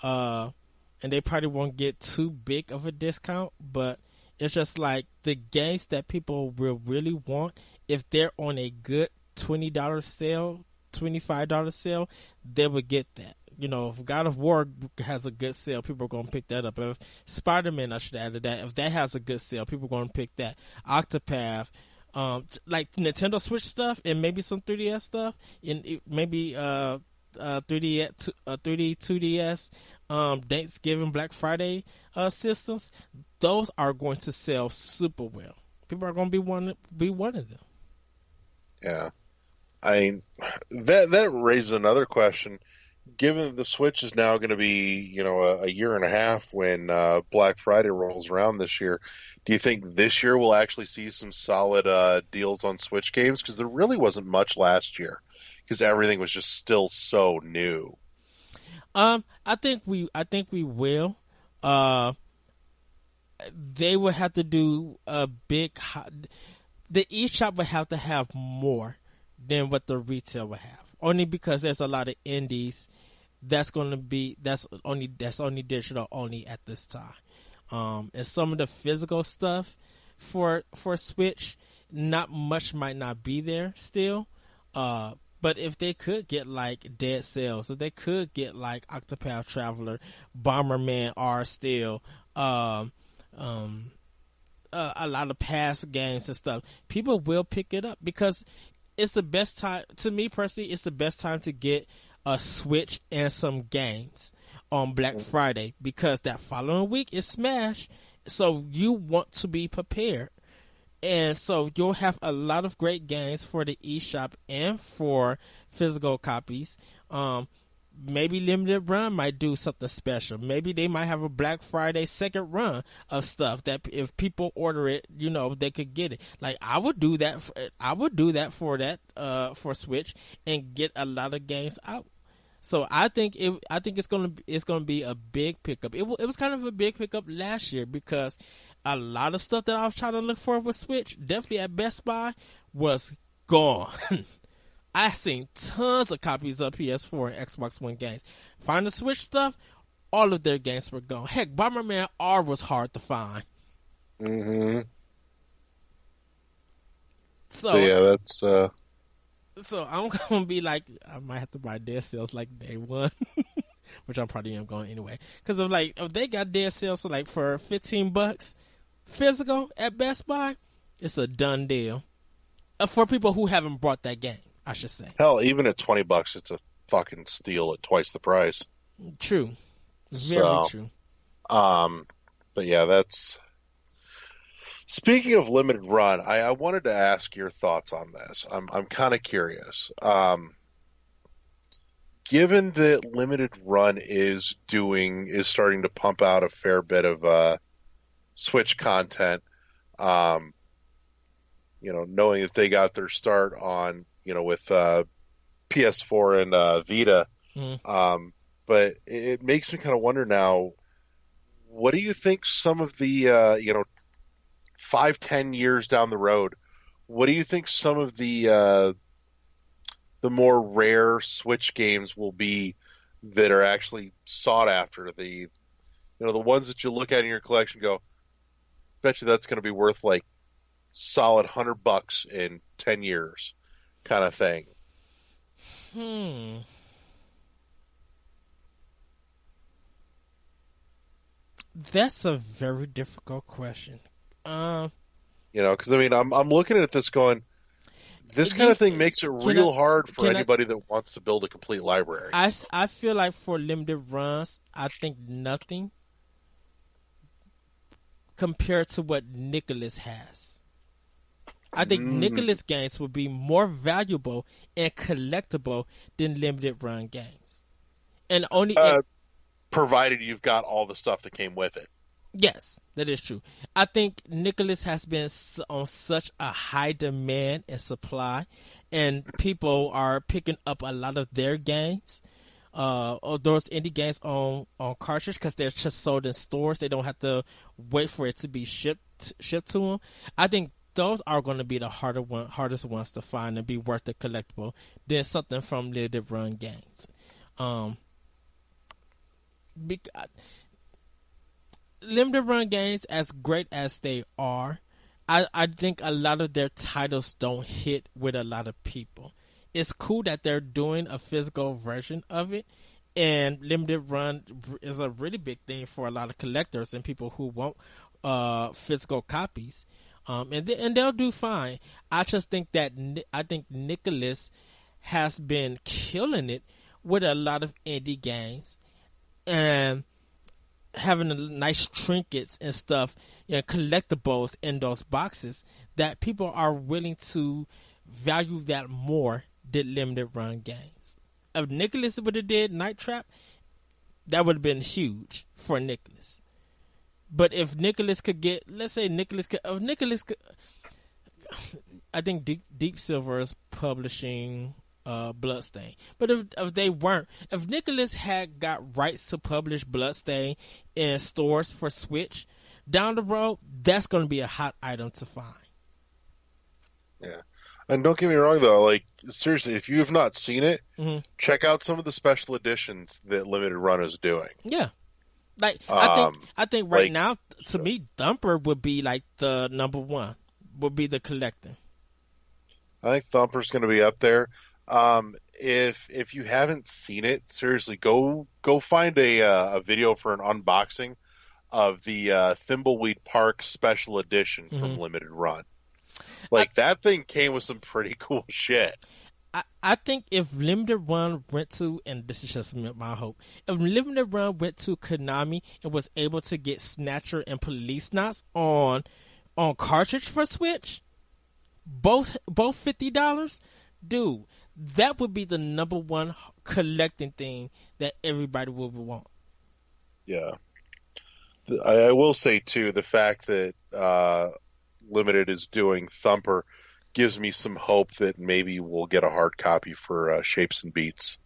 B: and they probably won't get too big of a discount. But it's just like the games that people will really want, if they're on a good $20 sale, $25 sale, they would get that. If God of War has a good sale, people are going to pick that up. If Spider-Man, I should add to that, if that has a good sale, people are going to pick that. Octopath, like Nintendo Switch stuff and maybe some 3DS stuff, and maybe 3D, 2DS, Thanksgiving, Black Friday systems, those are going to sell super well. People are going to be one of them.
A: Yeah. I mean, that raises another question. Given that the Switch is now going to be, a year and a half when Black Friday rolls around this year, do you think this year we'll actually see some solid deals on Switch games? Because there really wasn't much last year, because everything was just still so new.
B: I think we will. They would have to do a big. The eShop would have to have more than what the retail would have, only because there's a lot of indies that's only digital only at this time. And some of the physical stuff for Switch, not much might not be there still. But if they could get like Dead Cells, if they could get like Octopath Traveler, Bomberman R still, a lot of past games and stuff, people will pick it up because it's the best time. To me personally, it's the best time to get a Switch and some games on Black Friday, because that following week is Smash, so you want to be prepared. And so you'll have a lot of great games for the eShop and for physical copies. maybe Limited Run might do something special. Maybe they might have a Black Friday second run of stuff that if people order it, they could get it. Like I would do that. For Switch and get a lot of games out. So I think it's gonna be a big pickup. It was kind of a big pickup last year because a lot of stuff that I was trying to look for with Switch, definitely at Best Buy, was gone. I seen tons of copies of PS4 and Xbox One games. Find the Switch stuff, all of their games were gone. Heck, Bomberman R was hard to find.
A: Mm-hmm.
B: So
A: yeah, that's.
B: So I'm gonna be like, I might have to buy Dead Cells like day one, which I probably am going anyway. Because if they got Dead Cells for $15 physical at Best Buy, it's a done deal. For people who haven't bought that game, I should say.
A: Hell, even at $20, it's a fucking steal at twice the price.
B: True, very true.
A: But yeah, that's. Speaking of limited run, I wanted to ask your thoughts on this. I'm kind of curious. Given that limited run is starting to pump out a fair bit of Switch content, knowing that they got their start on with PS4 and Vita, but it makes me kind of wonder now. What do you think some of the 5-10 years down the road, what do you think some of the more rare Switch games will be that are actually sought after? The ones that you look at in your collection and go, bet you that's going to be worth like solid $100 in 10 years kind of thing.
B: That's a very difficult question.
A: Because I'm looking at this going, this kind of thing makes it real hard for anybody that wants to build a complete library.
B: I feel like for limited runs, I think nothing compared to what Nicholas has. I think Nicholas games would be more valuable and collectible than limited run games, and
A: provided you've got all the stuff that came with it.
B: Yes, that is true. I think Nicholas has been on such a high demand and supply, and people are picking up a lot of their games, or those indie games on cartridge because they're just sold in stores. They don't have to wait for it to be shipped to them. I think those are going to be the hardest ones to find and be worth the collectible than something from limited run games. Because limited run games, as great as they are, I think a lot of their titles don't hit with a lot of people. It's cool that they're doing a physical version of it, and limited run is a really big thing for a lot of collectors and people who want physical copies. And they'll do fine. I just think that Nicholas has been killing it with a lot of indie games and having nice trinkets and stuff, collectibles in those boxes that people are willing to value that more than limited run games. If Nicholas would have did Night Trap, that would have been huge for Nicholas. But if Nicholas could get, let's say I think Deep Silver is publishing Bloodstain. But if they weren't, if Nicholas had got rights to publish Bloodstain in stores for Switch, down the road, that's going to be a hot item to find.
A: Yeah. And don't get me wrong, though. Like, seriously, if you have not seen it, check out some of the special editions that Limited Run is doing.
B: Yeah. Like, I think right now, to me, Thumper would be like the number one, would be the collector.
A: I think Thumper's going to be up there. If you haven't seen it, seriously, go find a video for an unboxing of the Thimbleweed Park Special Edition from Limited Run. Like, that thing came with some pretty cool shit.
B: I think if Limited Run went to, and this is just my hope, if Limited Run went to Konami and was able to get Snatcher and Police Knots on cartridge for Switch, both $50, dude, that would be the number one collecting thing that everybody would want.
A: Yeah. I will say, too, the fact that Limited is doing Thumper gives me some hope that maybe we'll get a hard copy for Shapes and Beats.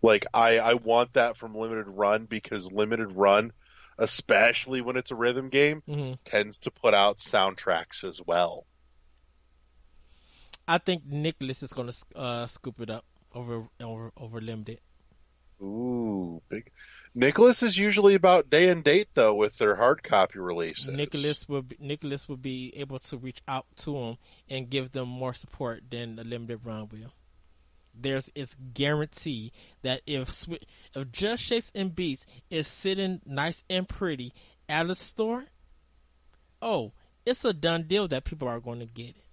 A: Like, I want that from Limited Run because Limited Run, especially when it's a rhythm game, tends to put out soundtracks as well.
B: I think Nicholas is going to scoop it up over Limited.
A: Ooh, big. Nicholas is usually about day and date though with their hard copy releases.
B: Nicholas will be able to reach out to them and give them more support than the Limited Run will. It's guaranteed that if Just Shapes and Beats is sitting nice and pretty at a store, it's a done deal that people are going to get it.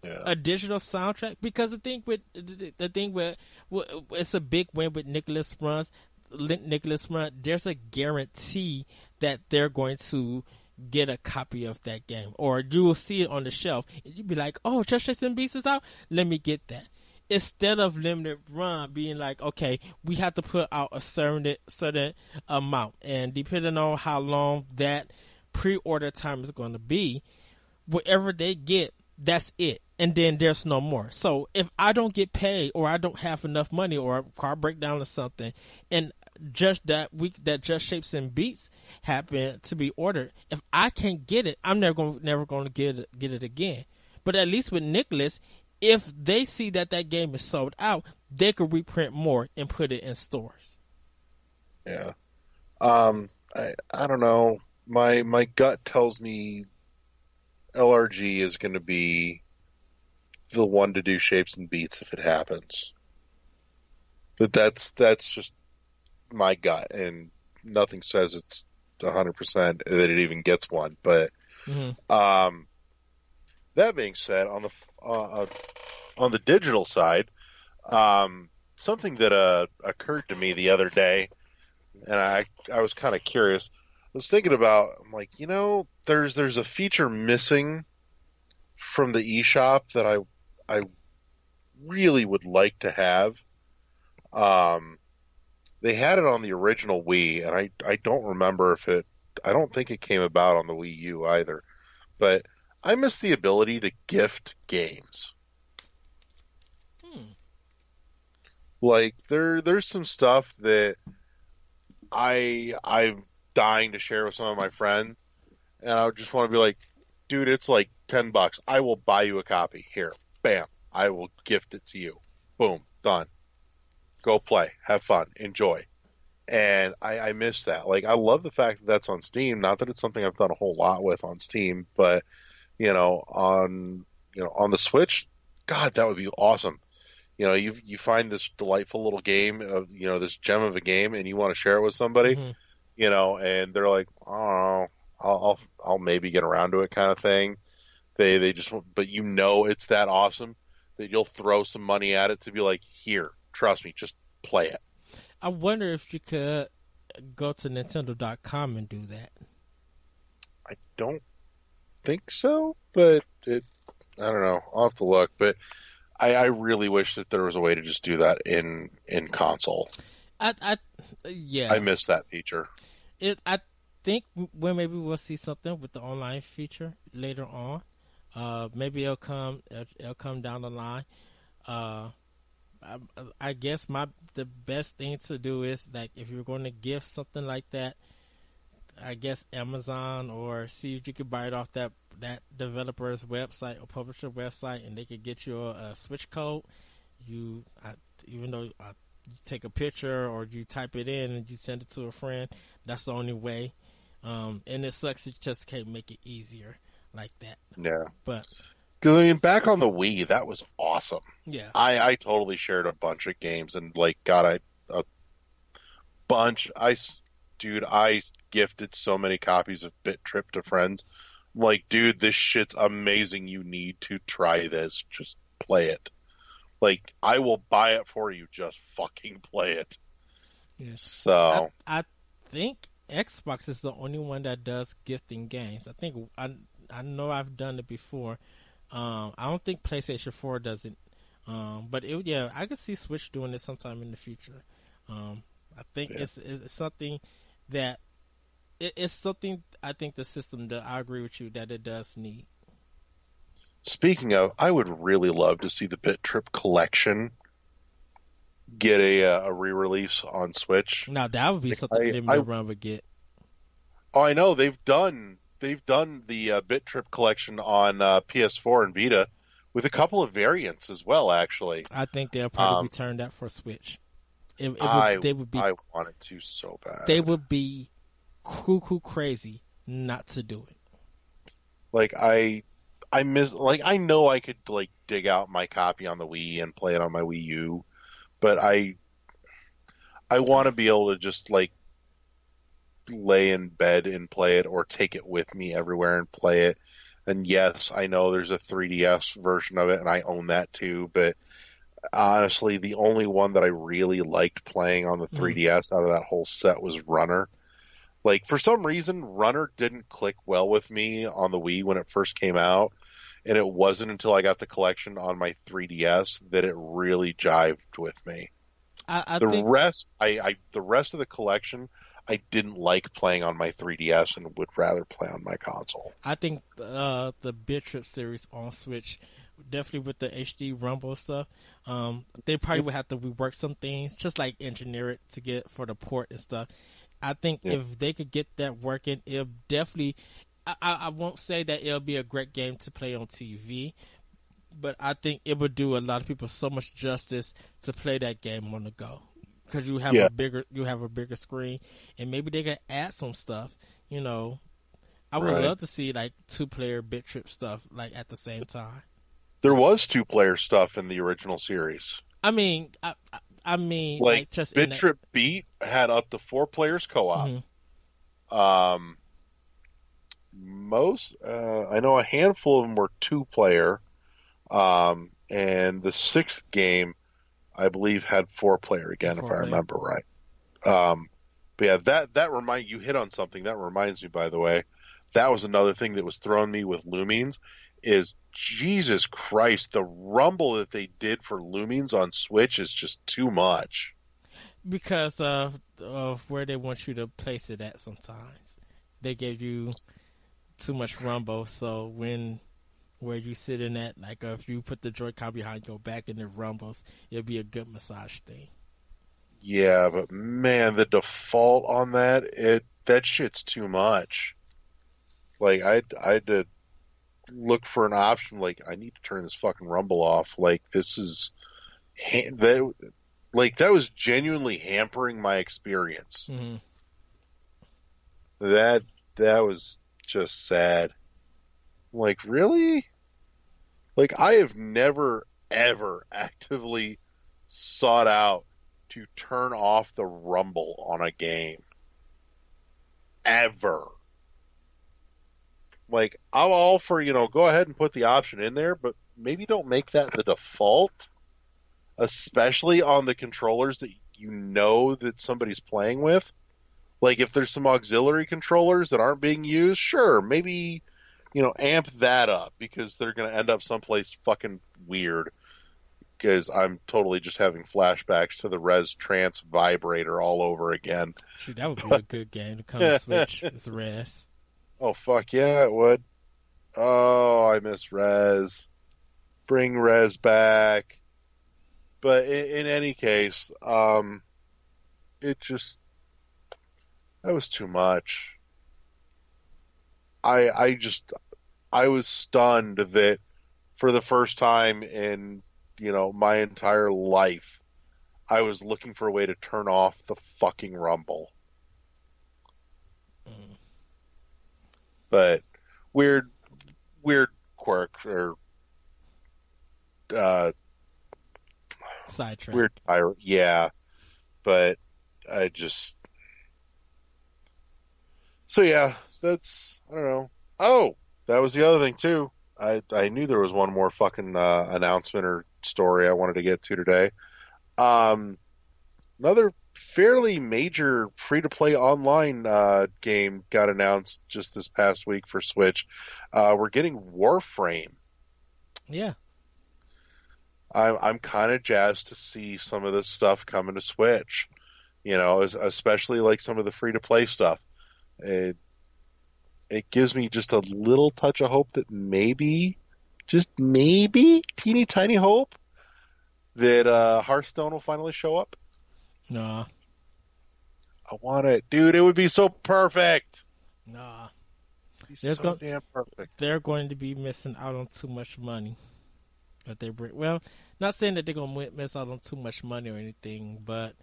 A: Yeah.
B: A digital soundtrack, because the thing with it's a big win with Nicholas Run. There's a guarantee that they're going to get a copy of that game, or you will see it on the shelf and you'll be like, "Oh, Just Shapes and Beats is out. Let me get that." Instead of Limited Run being like, "Okay, we have to put out a certain amount," and depending on how long that pre-order time is going to be, whatever they get, that's it. And then there's no more. So if I don't get paid, or I don't have enough money, or a car breakdown or something, and just that week that Just Shapes and Beats happen to be ordered, if I can't get it, I'm never going to get it again. But at least with Nicholas, if they see that game is sold out, they could reprint more and put it in stores.
A: Yeah. I don't know. My gut tells me LRG is going to be the one to do Shapes and Beats if it happens. But that's just my gut, and nothing says it's 100% that it even gets one. But that being said, on the digital side, something that occurred to me the other day, and I was kind of curious. I was thinking about, I'm like, there's a feature missing from the eShop that I really would like to have. They had it on the original Wii, and I don't remember I don't think it came about on the Wii U either. But I miss the ability to gift games. Like, there's some stuff that I'm dying to share with some of my friends, and I just want to be like, dude, it's like $10. I will buy you a copy. Here, bam. I will gift it to you. Boom, done. Go play, have fun, enjoy. And I miss that. Like, I love the fact that that's on Steam. Not that it's something I've done a whole lot with on Steam, but on the Switch, God, that would be awesome. You find this delightful little game of this gem of a game, and you want to share it with somebody, and they're like, oh, I'll maybe get around to it, kind of thing. They just, but it's that awesome that you'll throw some money at it to be like, here, trust me, just play it.
B: I wonder if you could go to Nintendo.com and do that.
A: I don't think so, but I don't know. I'll have to look. But I really wish that there was a way to just do that in console.
B: Yeah.
A: I miss that feature.
B: I think maybe we'll see something with the online feature later on. Maybe it'll come down the line. I guess the best thing to do is, like, if you're going to gift something like that, I guess Amazon, or see if you could buy it off that developer's website or publisher website, and they could get you a Switch code. Even though you take a picture or you type it in and you send it to a friend, that's the only way. And it sucks, you just can't make it easier like that.
A: Yeah.
B: But
A: back on the Wii, that was awesome.
B: Yeah.
A: I totally shared a bunch of games, and like, God, a bunch. I gifted so many copies of Bit Trip to friends. I'm like, dude, this shit's amazing. You need to try this. Just play it. Like, I will buy it for you. Just fucking play it.
B: Yes.
A: So
B: I think Xbox is the only one that does gifting games. I think I know I've done it before. I don't think PlayStation 4 does it. But I could see Switch doing it sometime in the future. I think it's something that it's something I think the system that I agree with you that it does need.
A: Speaking of, I would really love to see the Bit Trip collection get a re-release on Switch.
B: Now that would be something limited run would get.
A: Oh, I know they've done the Bit Trip collection on PS4 and Vita with a couple of variants as well. Actually,
B: I think they'll probably return that for Switch.
A: I wanted to so bad.
B: They would be cuckoo crazy not to do it.
A: Like I miss, like, I know I could like dig out my copy on the Wii and play it on my Wii U, but I want to be able to just like lay in bed and play it, or take it with me everywhere and play it. And yes, I know there's a 3DS version of it, and I own that too, but honestly, the only one that I really liked playing on the 3DS out of that whole set was Runner. Like, for some reason, Runner didn't click well with me on the Wii when it first came out, and it wasn't until I got the collection on my 3DS that it really jived with me. The rest of the collection, I didn't like playing on my 3DS and would rather play on my console.
B: I think the Bit Trip series on Switch, definitely with the HD Rumble stuff, they probably would have to rework some things, just like engineer it to get for the port and stuff. I think if they could get that working, it'll definitely. I won't say that it'll be a great game to play on TV, but I think it would do a lot of people so much justice to play that game on the go, because you have a bigger screen, and maybe they could add some stuff. You know, I would love to see like 2-player Bit Trip stuff like at the same time.
A: There was 2-player stuff in the original series.
B: I mean, like just
A: Bit Trip Beat had up to 4 players co-op.
B: Mm-hmm.
A: I know a handful of them were 2-player, and the 6th game, I believe, had 4-player again, if I remember right. But yeah, that you hit on something. That reminds me, by the way, that was another thing that was throwing me with Lumines. Is Jesus Christ, the rumble that they did for Lumines on Switch is just too much.
B: Because of where they want you to place it at sometimes. They gave you too much rumble, so where you sitting at, like if you put the Joy-Con behind your back and it rumbles, it'll be a good massage thing.
A: Yeah, but man, the default on that shit's too much. Like I had to look for an option. Like, I need to turn this fucking rumble off. Like, this is that was genuinely hampering my experience.
B: Mm-hmm.
A: That was just sad. Like, really? Like, I have never ever actively sought out to turn off the rumble on a game. Ever. Like, I'm all for, go ahead and put the option in there, but maybe don't make that the default, especially on the controllers that you know that somebody's playing with. Like, if there's some auxiliary controllers that aren't being used, sure, maybe, amp that up, because they're going to end up someplace fucking weird, because I'm totally just having flashbacks to the Res Trance vibrator all over again.
B: Shoot, that would be a good game to come to Switch. It's Res.
A: Oh, fuck yeah, it would. Oh, I miss Res. Bring Res back. But in any case, it just, that was too much. I was stunned that for the first time in, my entire life, I was looking for a way to turn off the fucking rumble. But weird quirk or
B: sidetrack.
A: Weird pirate, yeah. But I just that's, I don't know. Oh, that was the other thing too. I knew there was one more fucking announcement or story I wanted to get to today. Another fairly major free-to-play online game got announced just this past week for Switch. We're getting Warframe
B: Yeah.
A: I'm kind of jazzed to see some of this stuff coming to Switch. Especially like some of the free to play stuff. It it gives me just a little touch of hope that maybe, just maybe, teeny tiny hope that Hearthstone will finally show up.
B: Nah.
A: I want it, dude. It would be so perfect.
B: Nah.
A: It'd be so damn perfect.
B: They're going to be missing out on too much money. If they bring, well, not saying that they're going to miss out on too much money or anything, but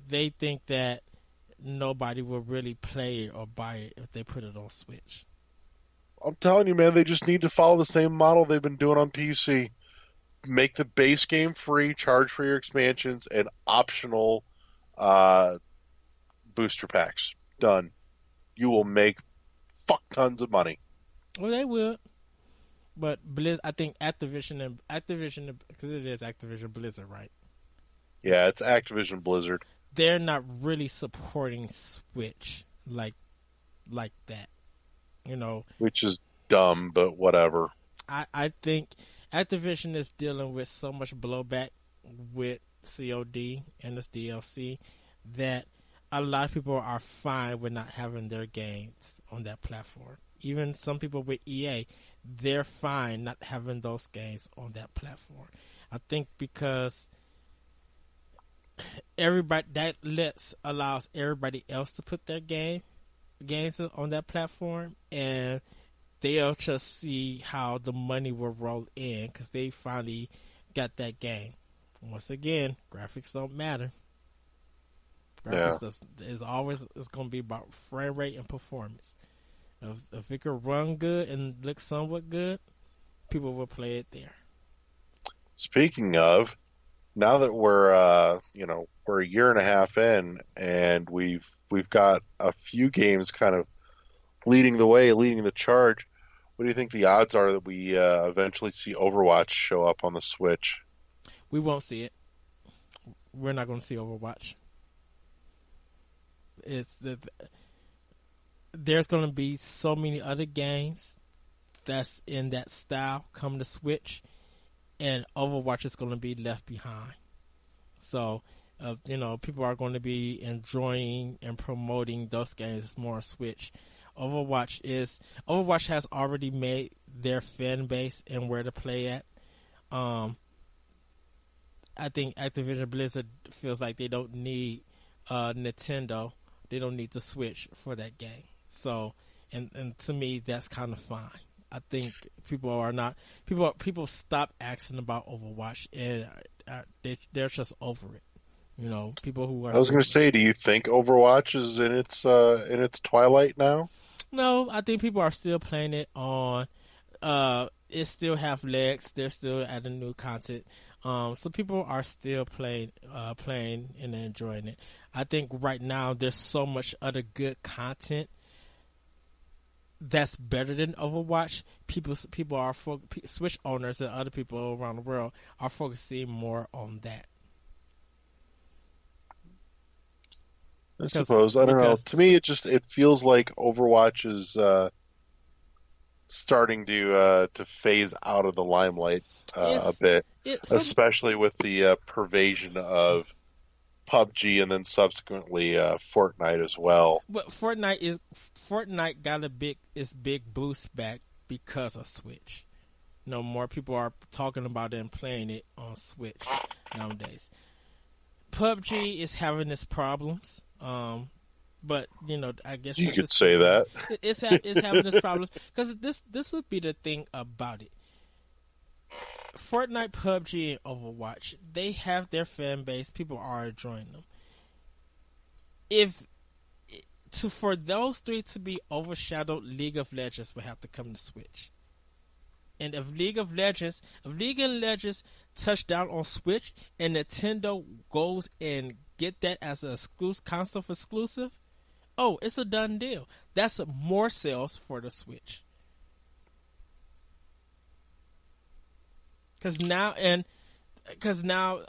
B: they think that nobody will really play it or buy it if they put it on Switch.
A: I'm telling you, man, they just need to follow the same model they've been doing on PC. Make the base game free, charge for your expansions, and optional booster packs. Done. You will make fuck tons of money.
B: Well, they will. But I think Activision, because it is Activision Blizzard, right?
A: Yeah, it's Activision Blizzard.
B: They're not really supporting Switch like that,
A: Which is dumb, but whatever.
B: I think Activision is dealing with so much blowback with COD and this DLC that a lot of people are fine with not having their games on that platform. Even some people with EA, they're fine not having those games on that platform. I think because everybody allows everybody else to put their games on that platform, and they'll just see how the money will roll in because they finally got that game. Once again, graphics don't matter. Graphics is going to be about frame rate and performance. If it could run good and look somewhat good, people will play it there.
A: Speaking of, now that we're we're a year and a half in, and we've got a few games kind of leading the way, leading the charge. What do you think the odds are that we eventually see Overwatch show up on the Switch?
B: We won't see it. We're not going to see Overwatch. There's going to be so many other games that's in that style come to Switch, and Overwatch is going to be left behind. So, people are going to be enjoying and promoting those games more on Switch. Overwatch has already made their fan base and where to play at. I think Activision Blizzard feels like they don't need Nintendo. They don't need to Switch for that game. So, and to me, that's kind of fine. I think people stop asking about Overwatch, and they're just over it. People who are.
A: I was going to say, do you think Overwatch is in its twilight now?
B: No, I think people are still playing it on. It still have legs. They're still adding new content. So people are still playing and enjoying it. I think right now there's so much other good content that's better than Overwatch. People are Switch owners and other people around the world are focusing more on that.
A: I suppose. I don't know. To me, it feels like Overwatch is starting to phase out of the limelight a bit, especially with the pervasion of PUBG and then subsequently Fortnite as well.
B: But Fortnite got a big boost back because of Switch. More people are talking about it and playing it on Switch nowadays. PUBG is having its problems, but I guess
A: you could say that
B: it's having its problems because this would be the thing about it. Fortnite, PUBG, and Overwatch, they have their fan base. People are enjoying them. For those three to be overshadowed, League of Legends would have to come to Switch. And if League of Legends touch down on Switch and Nintendo goes and get that as a console exclusive, it's a done deal. That's more sales for the Switch. Because now,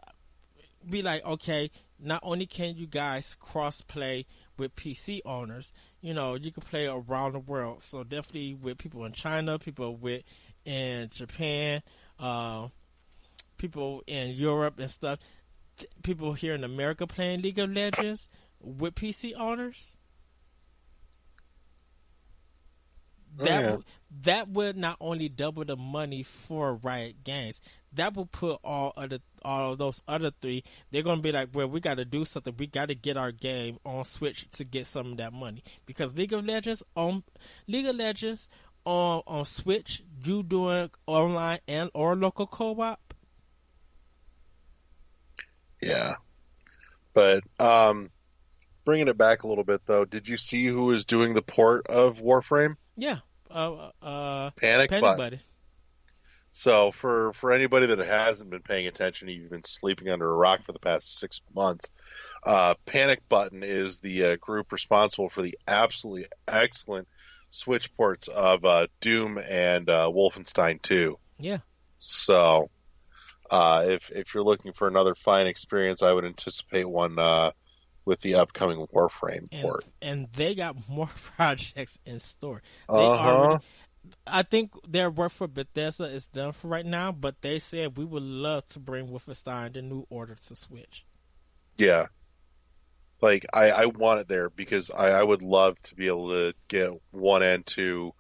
B: be like, okay, not only can you guys cross play with PC owners, you can play around the world. So definitely with people in China, people with in Japan, people in Europe and stuff, people here in America playing League of Legends with PC owners. That would not only double the money for Riot Games, that will put all of those other three. They're gonna be like, well, we got to do something. We got to get our game on Switch to get some of that money, because League of Legends on Switch, you doing online and or local co-op.
A: Yeah, but bringing it back a little bit though, did you see who was doing the port of Warframe?
B: Yeah,
A: Panic
B: Buddy.
A: So for anybody that hasn't been paying attention, you've been sleeping under a rock for the past 6 months. Panic Button is the group responsible for the absolutely excellent Switch ports of Doom and Wolfenstein 2.
B: Yeah.
A: So if you're looking for another fine experience, I would anticipate one with the upcoming Warframe port.
B: And they got more projects in store. I think their work for Bethesda is done for right now, but they said we would love to bring Wolfenstein the New Order to Switch.
A: Yeah. Like, I want it there because I would love to be able to get 1 and 2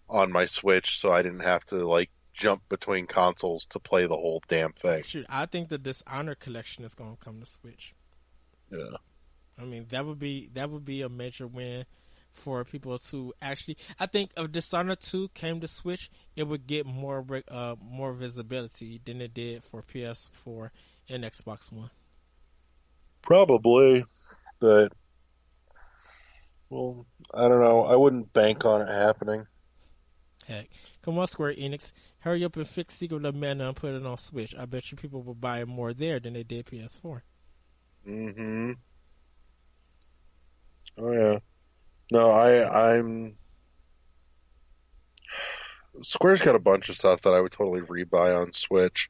A: on my Switch so I didn't have to, like, jump between consoles to play the whole damn thing.
B: Shoot, I think the Dishonored collection is going to come to Switch.
A: Yeah.
B: I mean, that would be a major win for people to actually. I think if Dishonored 2 came to Switch, it would get more visibility than it did for PS4 and Xbox One.
A: Probably, but well, I don't know. I wouldn't bank on it happening.
B: Heck, come on, Square Enix, hurry up and fix Secret of Mana and put it on Switch. I bet you people will buy it more there than they did PS4.
A: Mm-hmm. Oh yeah. No, I'm. Square's got a bunch of stuff that I would totally rebuy on Switch.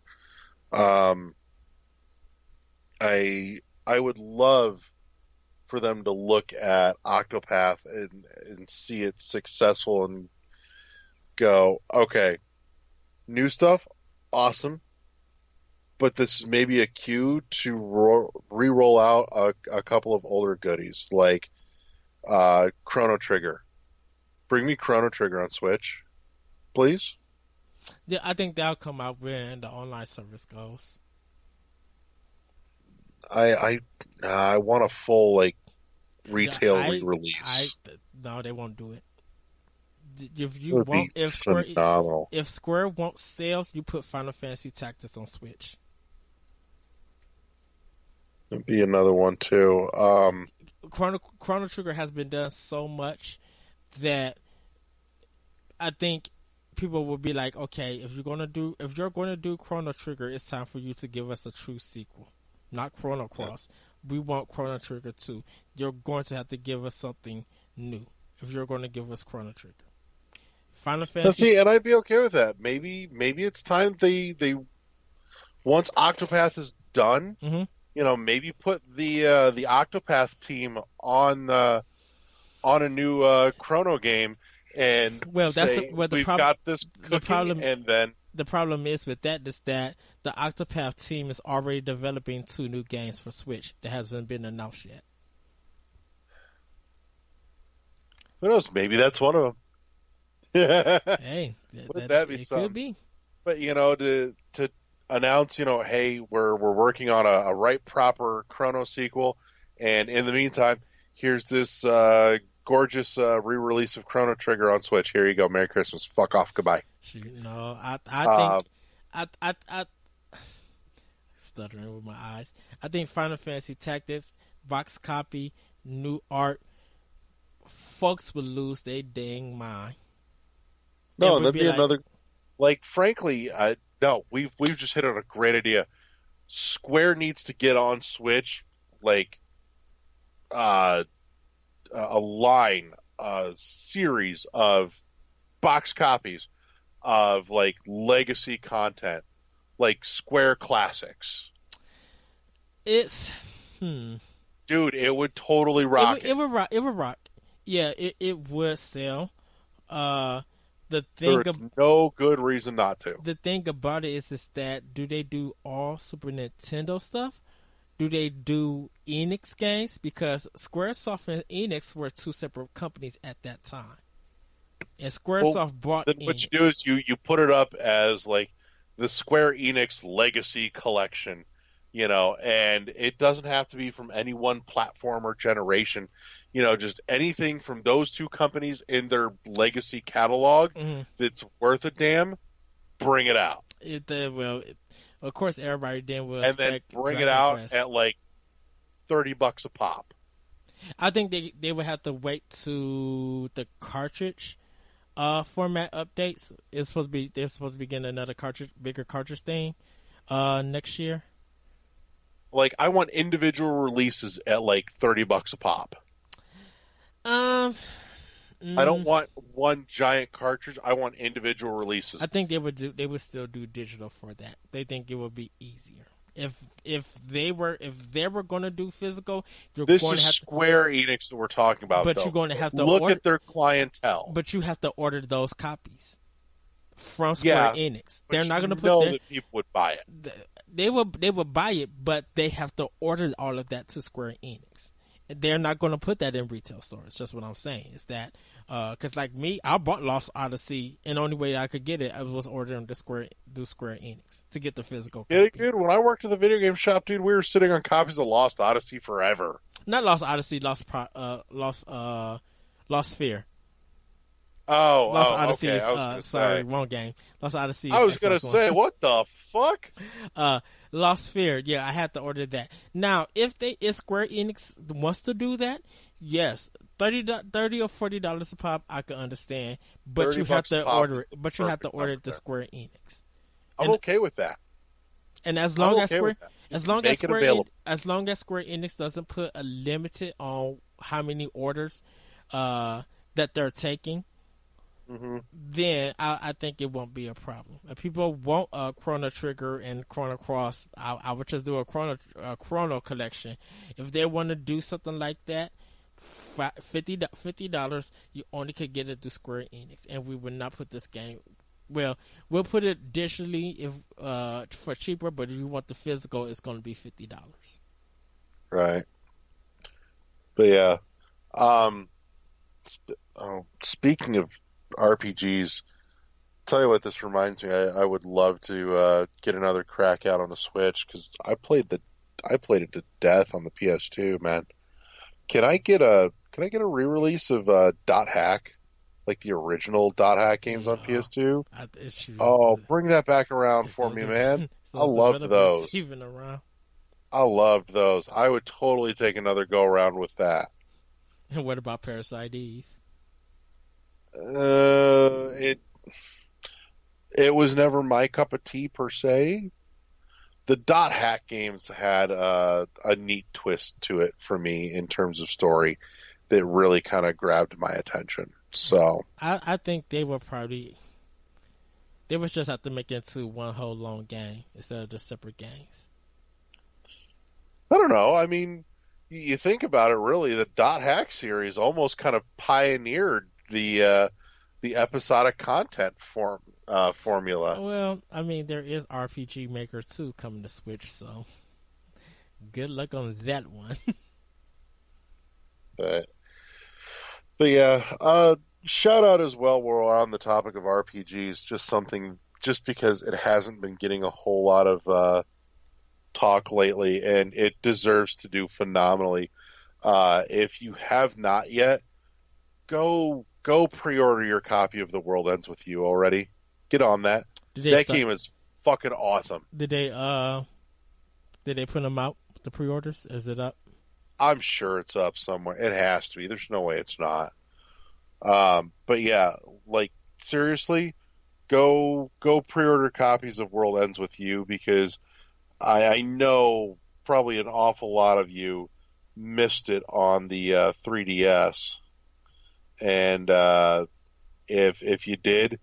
A: I would love for them to look at Octopath and see it successful and go, okay, new stuff, awesome, but this is maybe a cue to re-roll out a couple of older goodies like Chrono Trigger. Bring me Chrono Trigger on Switch, please.
B: Yeah, I think that'll come out when the online service goes.
A: I want a full like retail re-release.
B: No, they won't do it. If Square wants sales, you put Final Fantasy Tactics on Switch.
A: It'd be another one too.
B: Chrono Trigger has been done so much that I think people will be like, okay, if you're gonna do Chrono Trigger, it's time for you to give us a true sequel, not Chrono Cross. Yeah. We want Chrono Trigger 2. You're going to have to give us something new if you're going to give us Chrono Trigger. Final Fantasy.
A: See, and I'd be okay with that. Maybe it's time they once Octopath is done.
B: Mm-hmm.
A: You know, maybe put the Octopath team on a new Chrono game, and we've got this cooking, and then
B: the problem is with that is that the Octopath team is already developing 2 new games for Switch that hasn't been announced yet.
A: Who knows? Maybe that's one of them.
B: Hey,
A: that'd be something.
B: Could be.
A: But to announce, hey, we're working on a right proper Chrono sequel, and in the meantime, here's this gorgeous re-release of Chrono Trigger on Switch. Here you go. Merry Christmas. Fuck off. Goodbye.
B: No, I think I stuttering with my eyes. I think Final Fantasy Tactics box copy, new art, folks would lose their dang mind.
A: No, that'd be another. Like, frankly, no, we've just hit on a great idea. Square needs to get on Switch, like, a series of box copies of like legacy content, like Square classics. Dude, it would totally rock.
B: It would rock. Yeah, it would sell.
A: There's no good reason not to.
B: The thing about it is that do they do all Super Nintendo stuff? Do they do Enix games? Because Squaresoft and Enix were two separate companies at that time. And Squaresoft bought
A: then
B: Enix.
A: What you do is you put it up as like the Square Enix Legacy Collection, and it doesn't have to be from any one platform or generation. Just anything from those two companies in their legacy catalog that's worth a damn, bring it out.
B: Of course, everybody then will
A: and then bring it out at like $30 a pop.
B: I think they would have to wait to the cartridge format updates. They're supposed to be getting another bigger cartridge thing next year.
A: Like, I want individual releases at like $30 a pop. I don't want one giant cartridge. I want individual releases.
B: I think they would still do digital for that. They think it would be easier. If they were going to do physical,
A: this is Square Enix that we're talking about.
B: But you're going to have to
A: look at their clientele.
B: But you have to order those copies from Square Enix. They're not going to put
A: that people would buy it.
B: They would buy it, but they have to order all of that to Square Enix. They're not going to put that in retail stores. Just what I'm saying is that because like me, I bought Lost Odyssey, and the only way I could get it, I was ordering Square Enix to get the physical copy.
A: Dude, when I worked at the video game shop, dude, we were sitting on copies of Lost Odyssey forever.
B: Not Lost Odyssey, Lost Sphere.
A: Lost
B: Odyssey
A: okay.
B: is wrong game. Lost Odyssey.
A: I was gonna say, what the fuck?
B: Lost Sphere. Yeah, I had to order that. Now, if Square Enix wants to do that, yes, $30 or $40 a pop, I can understand. But you have to order it. But you have to order it to Square Enix.
A: I'm okay with that.
B: And as long as Square Enix doesn't put a limit on how many orders that they're taking, then I think it won't be a problem. If people want a Chrono Trigger and Chrono Cross, I would just do a Chrono collection. If they want to do something like that, $50, you only could get it through Square Enix, and we would not put this game. Well, we'll put it digitally for cheaper, but if you want the physical, it's going to be $50.
A: Right. But yeah, speaking of RPGs, tell you what this reminds me. I would love to get another crack out on the Switch because I played it to death on the PS2. Man, can I get a re-release of Dot Hack, like the original Dot Hack games on PS2? Bring that back around for me, man. I loved those.
B: Even around.
A: I loved those. I would totally take another go around with that.
B: And what about Parasite Eve?
A: It was never my cup of tea per se. The Dot Hack games had a neat twist to it for me in terms of story that really kind of grabbed my attention. So
B: I think they was just have to make it into one whole long game instead of just separate games.
A: I don't know. I mean, you think about it, really, the Dot Hack series almost kind of pioneered the episodic content formula.
B: Well, I mean, there is RPG Maker 2 coming to Switch, so good luck on that one.
A: but yeah, shout out as well. We're on the topic of RPGs. Just because it hasn't been getting a whole lot of talk lately, and it deserves to do phenomenally. If you have not yet, go pre-order your copy of The World Ends With You already. Get on that. That game is fucking awesome.
B: Did they put them out, the pre-orders? Is it up?
A: I'm sure it's up somewhere. It has to be. There's no way it's not. But yeah, like, seriously, go pre-order copies of World Ends With You, because I know probably an awful lot of you missed it on the 3DS. And if you did,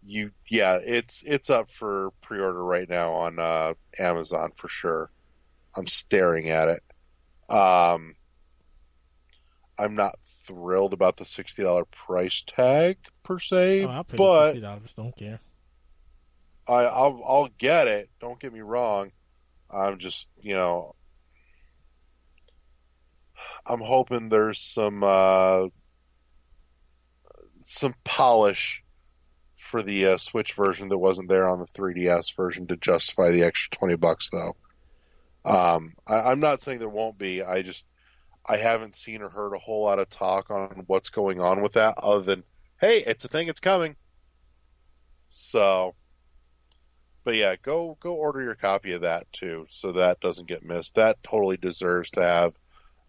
A: it's up for pre-order right now on Amazon for sure. I'm staring at it. I'm not thrilled about the $60 price tag per se,
B: Oh, I'll pay the
A: but
B: $60. Don't care.
A: I'll get it. Don't get me wrong. I'm just, I'm hoping there's some polish for the Switch version that wasn't there on the 3DS version to justify the extra $20 though. I'm not saying there won't be. I haven't seen or heard a whole lot of talk on what's going on with that other than, hey, it's a thing, it's coming. So, but yeah, go order your copy of that too, so that doesn't get missed. That totally deserves to have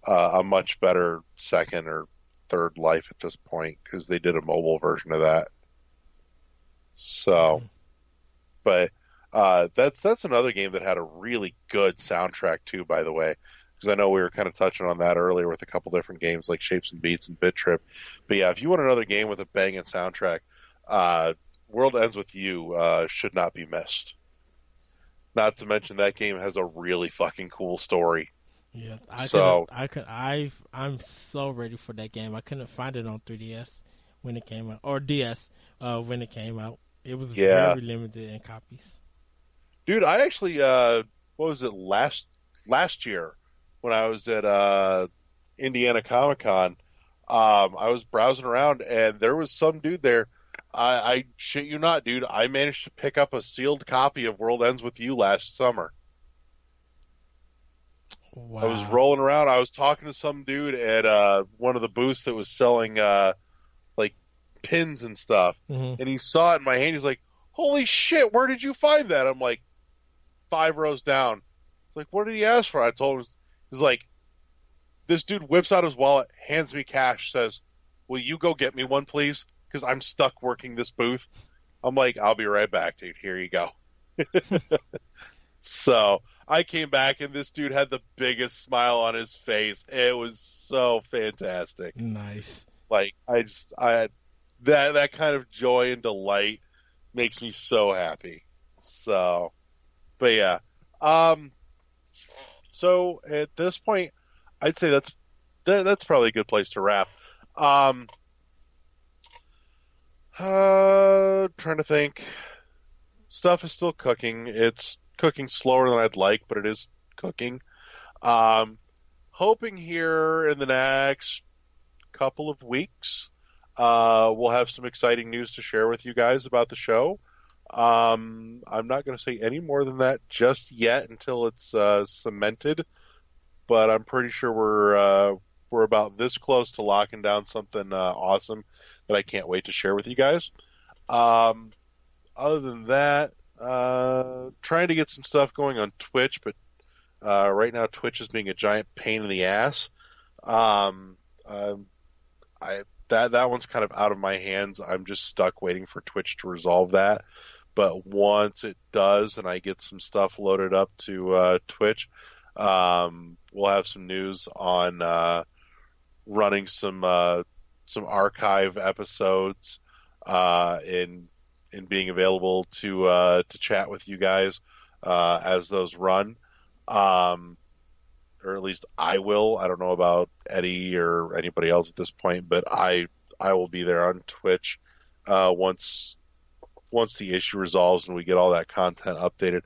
A: a much better second or third life at this point because they did a mobile version of that. So, but that's another game that had a really good soundtrack too, by the way. Because I know we were kind of touching on that earlier with a couple different games like Shapes and Beats and Bit Trip. But yeah, if you want another game with a banging soundtrack, World Ends With You should not be missed. Not to mention that game has a really fucking cool story.
B: Yeah, I'm so ready for that game. I couldn't find it on 3DS when it came out, or DS when it came out. It was very limited in copies.
A: Dude, I actually, what was it, last year when I was at Indiana Comic Con, I was browsing around and there was some dude there. I shit you not, dude. I managed to pick up a sealed copy of World Ends With You last summer.
B: Wow.
A: I was rolling around. I was talking to some dude at one of the booths that was selling like pins and stuff, and he saw it in my hand. He's like, "Holy shit! Where did you find that?" I'm like, 5 rows down. He's like, "What did he ask for?" I told him. He's like, "This dude whips out his wallet, hands me cash, says, 'Will you go get me one, please?' Because I'm stuck working this booth." I'm like, "I'll be right back, dude. Here you go." So I came back and this dude had the biggest smile on his face. It was so fantastic.
B: Nice.
A: Like that kind of joy and delight makes me so happy. So, but yeah. So at this point, I'd say that's probably a good place to wrap. Trying to think. Stuff is still cooking. It's cooking slower than I'd like, but it is cooking. Hoping here in the next couple of weeks, we'll have some exciting news to share with you guys about the show. I'm not going to say any more than that just yet until it's cemented, but I'm pretty sure we're about this close to locking down something awesome that I can't wait to share with you guys. Other than that, trying to get some stuff going on Twitch, but right now Twitch is being a giant pain in the ass. That one's kind of out of my hands. I'm just stuck waiting for Twitch to resolve that. But once it does and I get some stuff loaded up to Twitch, we'll have some news on running some archive episodes and being available to chat with you guys as those run. Or at least I will. I don't know about Eddie or anybody else at this point, but I will be there on Twitch once the issue resolves and we get all that content updated.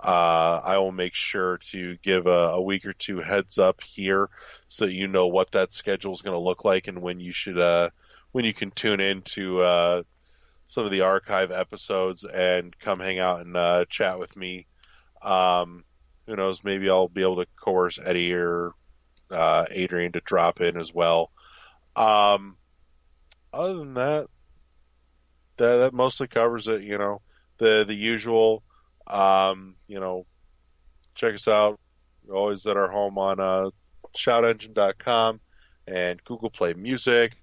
A: I will make sure to give a week or two heads up here so you know what that schedule is going to look like and when you can tune in to some of the archive episodes and come hang out and chat with me. Who knows? Maybe I'll be able to coerce Eddie or Adrian to drop in as well. Other than that, that mostly covers it. The usual. Check us out. We're always at our home on shoutengine.com and Google Play Music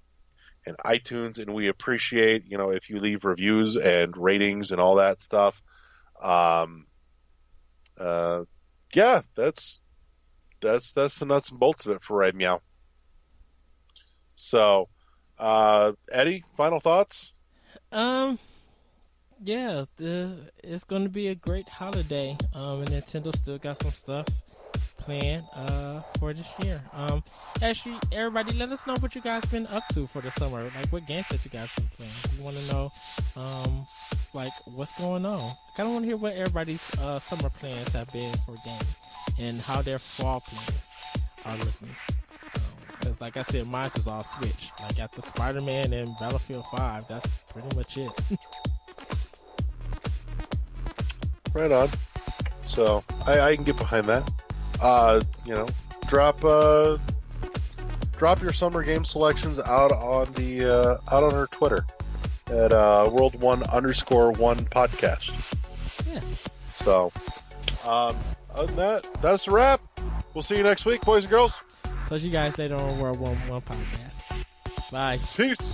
A: and iTunes, and we appreciate if you leave reviews and ratings and all that stuff. Yeah, that's the nuts and bolts of it for right meow. So, Eddie, final thoughts?
B: Yeah, it's going to be a great holiday. And Nintendo still got some stuff playing for this year. Actually, everybody, let us know what you guys been up to for the summer. Like, what games that you guys been playing. We want to know, like, what's going on. I kind of want to hear what everybody's summer plans have been for games and how their fall plans are looking. Because, like I said, mine is all Switch. Like, after Spider-Man and Battlefield 5, that's pretty much it.
A: Right on. So I can get behind that. You know, drop your summer game selections out on our Twitter at World1_1 podcast.
B: Yeah.
A: So other than that, that's a wrap. We'll see you next week, boys and girls.
B: Talk to you guys later on World 1 podcast. Bye.
A: Peace.